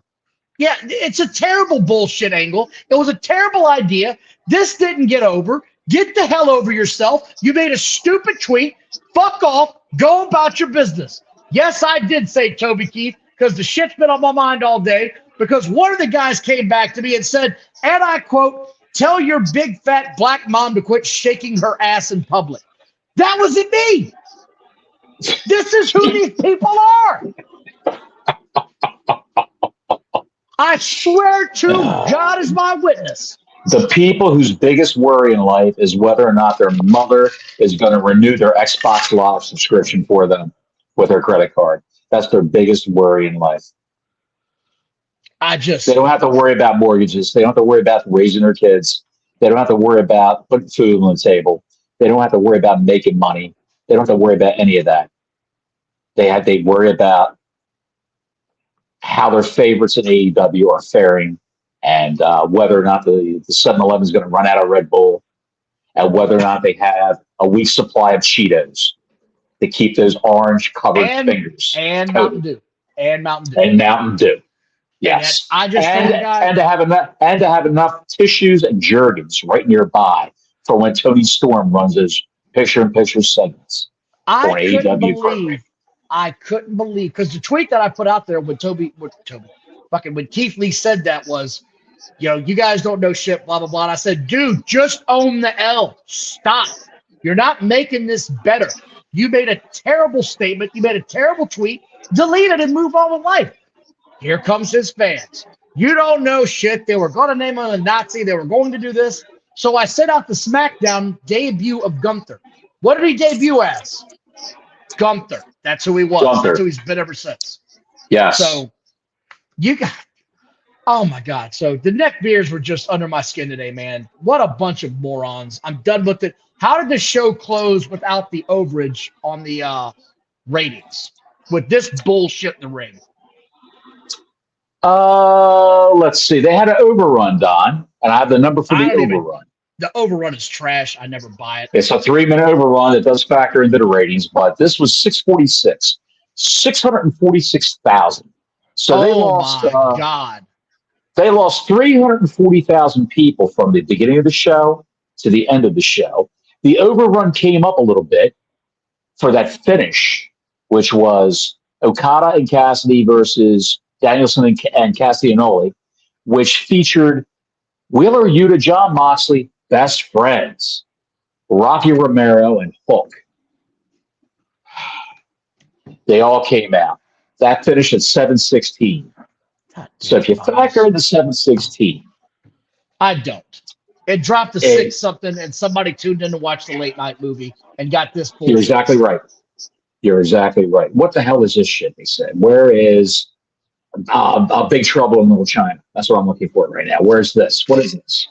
[SPEAKER 2] Yeah, it's a terrible bullshit angle. It was a terrible idea. This didn't get over. Get the hell over yourself. You made a stupid tweet. Fuck off. Go about your business. Yes, I did say Toby Keith because the shit's been on my mind all day because one of the guys came back to me and said, and I quote, tell your big fat black mom to quit shaking her ass in public. That wasn't me. This is who these people are. I swear to God as my witness.
[SPEAKER 1] The people whose biggest worry in life is whether or not their mother is going to renew their Xbox Live subscription for them with her credit card. That's their biggest worry in life. They don't have to worry about mortgages. They don't have to worry about raising their kids. They don't have to worry about putting food on the table. They don't have to worry about making money. They don't have to worry about any of that. They worry about how their favorites in AEW are faring and whether or not the 7-Eleven is going to run out of Red Bull and whether or not they have a week's supply of Cheetos to keep those orange covered fingers.
[SPEAKER 2] And Mountain Dew. And Mountain Dew.
[SPEAKER 1] And Mountain Dew. Yes. And to have enough tissues and jergens right nearby for when Tony Storm runs his picture-in-picture segments.
[SPEAKER 2] I couldn't believe because the tweet that I put out there when when Keith Lee said that was, you guys don't know shit, blah blah blah. And I said, dude, just own the L. Stop. You're not making this better. You made a terrible statement. You made a terrible tweet. Delete it and move on with life. Here comes his fans. You don't know shit. They were going to name him a Nazi. They were going to do this. So I sent out the SmackDown debut of Gunther. What did he debut as? Gunther. That's who he was. Gunther. That's who he's been ever since.
[SPEAKER 1] Yes.
[SPEAKER 2] So oh my God. So the neck beers were just under my skin today, man. What a bunch of morons. I'm done with it. How did the show close without the overage on the ratings with this bullshit in the ring?
[SPEAKER 1] Let's see. They had an overrun, Don, and I have the number for the overrun.
[SPEAKER 2] The overrun is trash. I never buy it.
[SPEAKER 1] It's a 3-minute overrun that does factor into the ratings, but this was 646,000. So they lost.
[SPEAKER 2] God.
[SPEAKER 1] They lost 340,000 people from the beginning of the show to the end of the show. The overrun came up a little bit for that finish, which was Okada and Cassidy versus Danielson and Castiglione, which featured Wheeler Yuta, Jon Moxley, best friends, Rocky Romero, and Hook. They all came out. That finished at 7:16. So if you factor in the 7:16,
[SPEAKER 2] I don't. It dropped to 6 something, and somebody tuned in to watch the late night movie and got this.
[SPEAKER 1] You're exactly right. You're exactly right. What the hell is this shit? They said. Where is a Big Trouble in Little China? That's what I'm looking for right now. Where's this? What is this?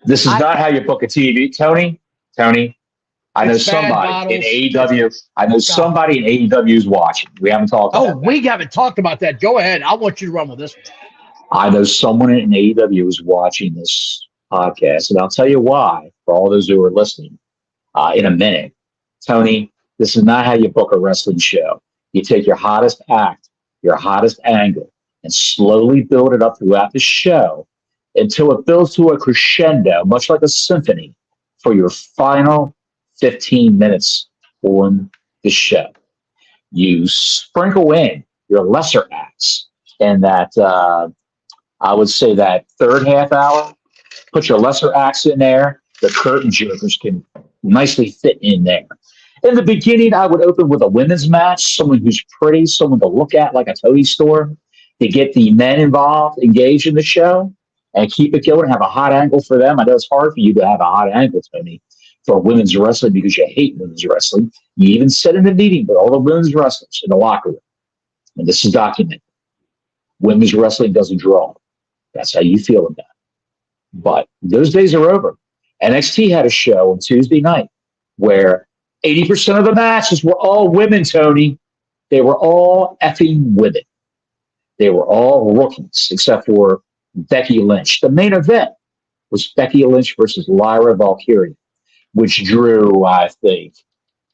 [SPEAKER 1] This is not how you book a TV, Tony. I know somebody in AEW. I know somebody in AEW is watching. We haven't talked about that.
[SPEAKER 2] We haven't talked about that. Go ahead. I want you to run with this one.
[SPEAKER 1] I know someone in AEW is watching this podcast, and I'll tell you why for all those who are listening in a minute. Tony, this is not how you book a wrestling show. You take your hottest act, your hottest angle, and slowly build it up throughout the show until it builds to a crescendo, much like a symphony, for your final 15 minutes on the show. You sprinkle in your lesser acts in that, I would say that third half hour. Put your lesser acts in there. The curtain jerkers can nicely fit in there. In the beginning, I would open with a women's match, someone who's pretty, someone to look at like a Toady Storm, to get the men involved, engaged in the show, and keep it going, have a hot angle for them. I know it's hard for you to have a hot angle, Tony, for women's wrestling because you hate women's wrestling. You even said in the meeting with all the women's wrestlers in the locker room, and this is documented, women's wrestling doesn't draw. That's how you feel about it. But those days are over. NXT had a show on Tuesday night where 80% of the matches were all women, Tony. They were all effing women. They were all rookies, except for Becky Lynch. The main event was Becky Lynch versus Lyra Valkyria, which drew, I think,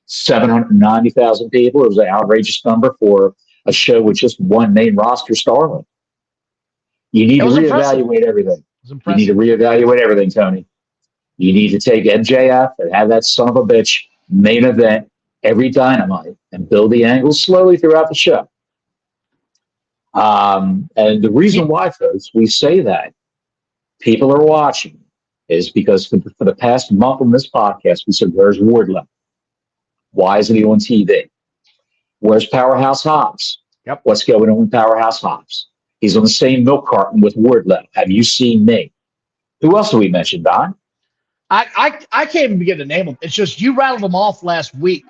[SPEAKER 1] 790,000 people. It was an outrageous number for a show with just one main roster starling. You need to reevaluate everything. You need to reevaluate everything, Tony. You need to take MJF and have that son of a bitch main event every Dynamite and build the angles slowly throughout the show. And the reason why, folks, we say that people are watching is because for the past month on this podcast, we said, where's Wardlow? Why isn't he on TV? Where's Powerhouse Hobbs?
[SPEAKER 2] Yep.
[SPEAKER 1] What's going on with Powerhouse Hobbs? He's on the same milk carton with Wardlow. Have you seen me? Who else did we mention, Don?
[SPEAKER 2] I can't even begin to name them. It's just you rattled them off last week,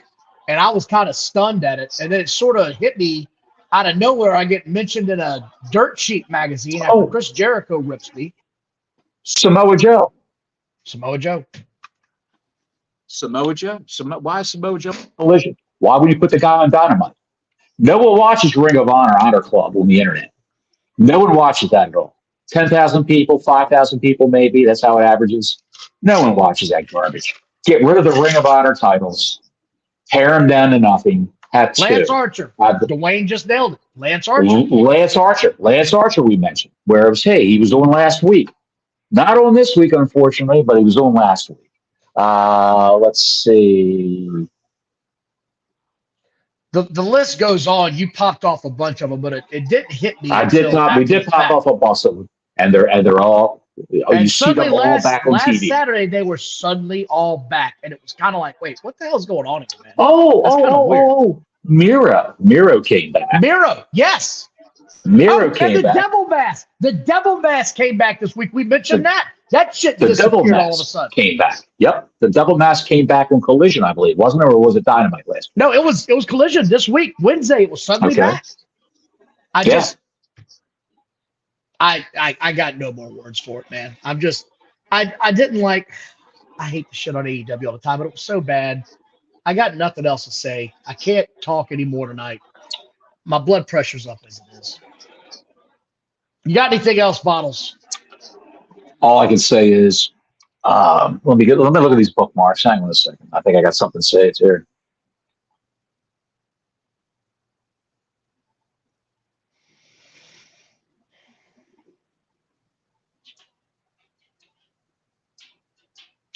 [SPEAKER 2] and I was kind of stunned at it. And then it sort of hit me out of nowhere. I get mentioned in a Dirt Sheet magazine after Chris Jericho rips me.
[SPEAKER 1] Samoa Joe.
[SPEAKER 2] Samoa Joe.
[SPEAKER 1] Why is Samoa Joe Collision? Why would you put the guy on Dynamite? No one watches Ring of Honor Club on the internet. No one watches that at all. 10,000 people, 5,000 people maybe. That's how it averages. No one watches that garbage. Get rid of the Ring of Honor titles. Tear them down to nothing. Have two.
[SPEAKER 2] Lance Archer. Dwayne just nailed it. Lance Archer.
[SPEAKER 1] Lance Archer we mentioned. Where was he? He was on last week. Not on this week, unfortunately, but he was on last week. Let's see.
[SPEAKER 2] The list goes on. You popped off a bunch of them, but it didn't hit me.
[SPEAKER 1] We did pop off a bunch of them, and they're all. You see them all back on
[SPEAKER 2] last
[SPEAKER 1] TV.
[SPEAKER 2] Saturday, they were suddenly all back, and it was kind of like, wait, what the hell's going on here, man? Miro came back.
[SPEAKER 1] Yes.
[SPEAKER 2] Miro came back. The Devil Mask came back this week. We mentioned that. That shit disappeared all of a sudden.
[SPEAKER 1] Came back. Yep. The Devil Mask came back on Collision, I believe, wasn't it? Or was it Dynamite last week?
[SPEAKER 2] No, it was Collision this week. Wednesday, it was suddenly back. I got no more words for it, man. I didn't like. I hate the shit on AEW all the time, but it was so bad. I got nothing else to say. I can't talk anymore tonight. My blood pressure's up as it is. You got anything else, Bottles?
[SPEAKER 1] All I can say is, let me look at these bookmarks. Hang on a second. I think I got something to say here.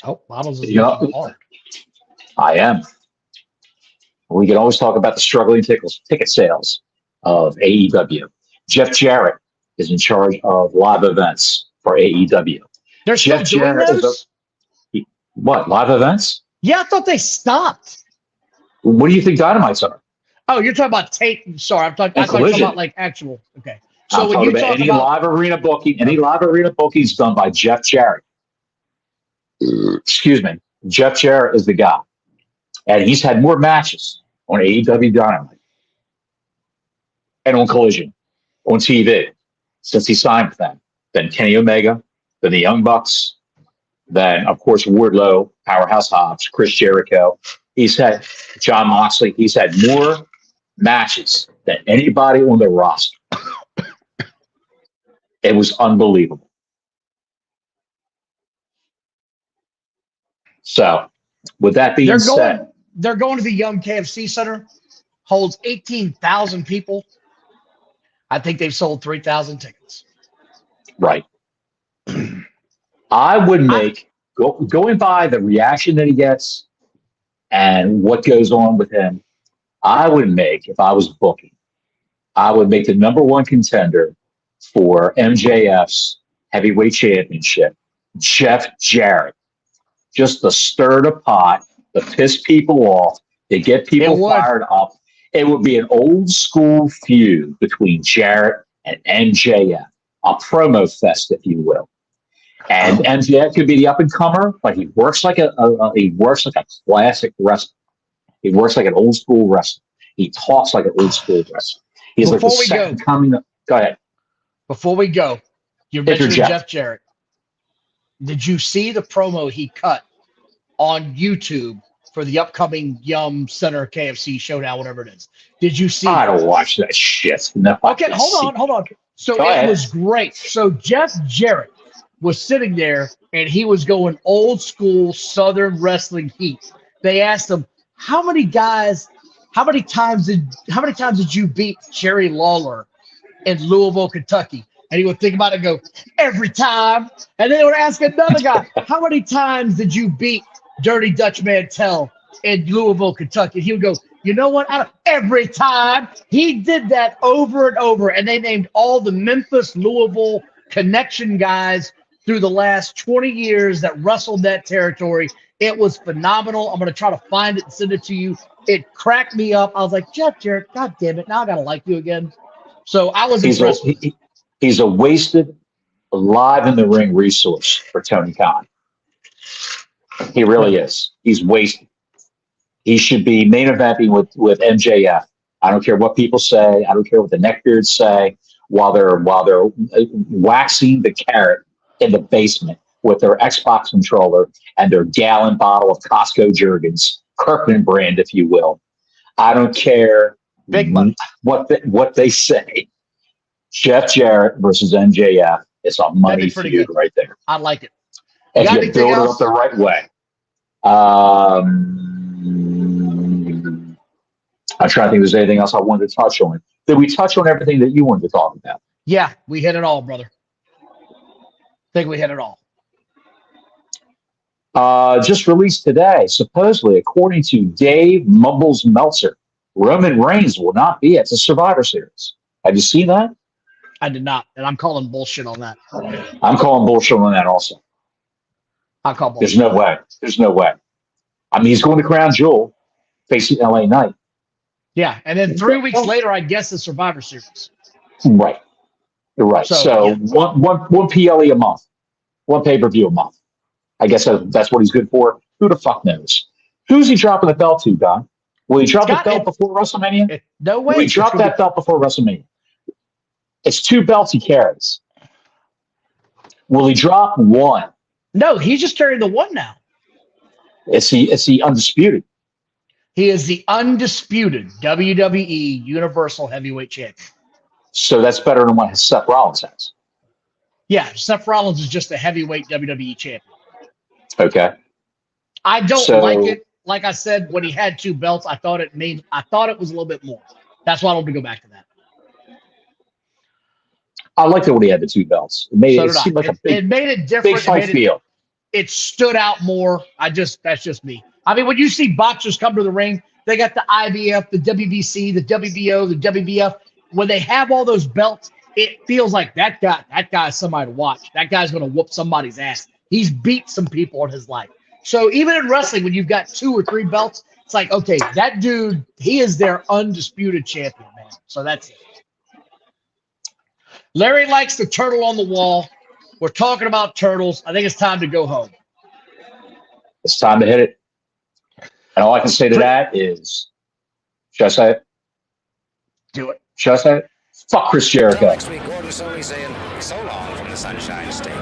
[SPEAKER 2] Oh, Bottles is hard.
[SPEAKER 1] I am. We can always talk about the struggling ticket sales of AEW. Jeff Jarrett is in charge of live events for AEW.
[SPEAKER 2] They're still doing those?
[SPEAKER 1] What, live events?
[SPEAKER 2] Yeah, I thought they stopped.
[SPEAKER 1] What do you think Dynamites are?
[SPEAKER 2] Oh, you're talking about tape. Sorry, I thought you were talking about like actual. Okay. So when you talk
[SPEAKER 1] about live arena booking, any live arena booking is done by Jeff Jarrett. Excuse me. Jeff Jarrett is the guy. And he's had more matches on AEW Dynamite and on Collision on TV since he signed with them than Kenny Omega, than the Young Bucks, than, of course, Wardlow, Powerhouse Hobbs, Chris Jericho. He's had John Moxley. He's had more matches than anybody on the roster. It was unbelievable. So, with that being said,
[SPEAKER 2] they're going to the Young KFC Center, holds 18,000 people. I think they've sold 3,000 tickets.
[SPEAKER 1] Right. I would make, going by the reaction that he gets and what goes on with him, I would make, if I was booking, I would make the number one contender for MJF's heavyweight championship, Jeff Jarrett. Just to stir the pot, to piss people off, to get people fired up. It would be an old school feud between Jarrett and MJF, a promo fest, if you will. And MJF could be the up and comer, but he works like a classic wrestler. He works like an old school wrestler. He talks like an old school wrestler. He's like the second coming. Go ahead.
[SPEAKER 2] Before we go, you mentioned Jeff Jarrett. Did you see the promo he cut on YouTube for the upcoming Yum Center KFC Showdown, whatever it is? Did you see?
[SPEAKER 1] I don't watch that shit. No.
[SPEAKER 2] Okay, hold on. So it was great. So Jeff Jarrett was sitting there and he was going old school Southern wrestling heat. They asked him, how many times did you beat Jerry Lawler in Louisville, Kentucky? And he would think about it and go, every time. And then they would ask another guy, how many times did you beat Dirty Dutch Mantel in Louisville, Kentucky? And he would go, you know what? Every time. He did that over and over. And they named all the Memphis, Louisville connection guys through the last 20 years that wrestled that territory. It was phenomenal. I'm going to try to find it and send it to you. It cracked me up. I was like, Jeff Jarrett, God damn it. Now I got to like you again. So I was impressed.
[SPEAKER 1] He's a wasted, live in the ring resource for Tony Khan. He really is. He's wasted. He should be main eventing with MJF. I don't care what people say. I don't care what the neckbeards say while they're waxing the carrot in the basement with their Xbox controller and their gallon bottle of Costco Jergens, Kirkman brand, if you will. I don't care
[SPEAKER 2] Big money.
[SPEAKER 1] What they say. Jeff Jarrett versus MJF is a money feud right there.
[SPEAKER 2] I like it.
[SPEAKER 1] If you build it up the right way. I'm trying to think if there's anything else I wanted to touch on. Did we touch on everything that you wanted to talk about?
[SPEAKER 2] Yeah, we hit it all, brother. I think we hit it all.
[SPEAKER 1] Just released today, supposedly, according to Dave Mumbles Meltzer, Roman Reigns will not be at the Survivor Series. Have you seen that?
[SPEAKER 2] I did not, and I'm calling bullshit on that.
[SPEAKER 1] I'm calling bullshit on that also.
[SPEAKER 2] I'll call bullshit.
[SPEAKER 1] There's no way. There's no way. I mean, he's going to Crown Jewel, facing LA Knight.
[SPEAKER 2] Yeah, and then 3 weeks later, I guess the Survivor Series.
[SPEAKER 1] Right. You're right. So yeah. one PLE a month, one pay-per-view a month. I guess that's what he's good for. Who the fuck knows? Who's he dropping the belt to, Don? Will he drop the belt before WrestleMania?
[SPEAKER 2] No way.
[SPEAKER 1] Will he drop that belt before WrestleMania? It's 2 belts he carries. Will he drop one?
[SPEAKER 2] No, he's just carrying the one now.
[SPEAKER 1] It's the undisputed.
[SPEAKER 2] He is the undisputed WWE Universal Heavyweight Champion.
[SPEAKER 1] So that's better than what Seth Rollins has.
[SPEAKER 2] Yeah, Seth Rollins is just a heavyweight WWE champion.
[SPEAKER 1] Okay.
[SPEAKER 2] I don't like it. Like I said, when he had 2 belts, I thought it was a little bit more. That's why I want to go back to that.
[SPEAKER 1] I liked it when he had the 2 belts. It made it seem like
[SPEAKER 2] it made it different.
[SPEAKER 1] Big fight feel.
[SPEAKER 2] It stood out more. That's just me. I mean, when you see boxers come to the ring, they got the IBF, the WBC, the WBO, the WBF. When they have all those belts, it feels like that guy's somebody to watch. That guy's going to whoop somebody's ass. He's beat some people in his life. So even in wrestling, when you've got 2 or 3 belts, it's like, okay, that dude, he is their undisputed champion, man. So that's it. Larry likes the turtle on the wall. We're talking about turtles. I think it's time to go home.
[SPEAKER 1] It's time to hit it. And all I can say to that is, should I say it?
[SPEAKER 2] Do it.
[SPEAKER 1] Should I say it? Fuck Chris Jericho.
[SPEAKER 4] Next week, Gordon's only saying so long from the Sunshine State.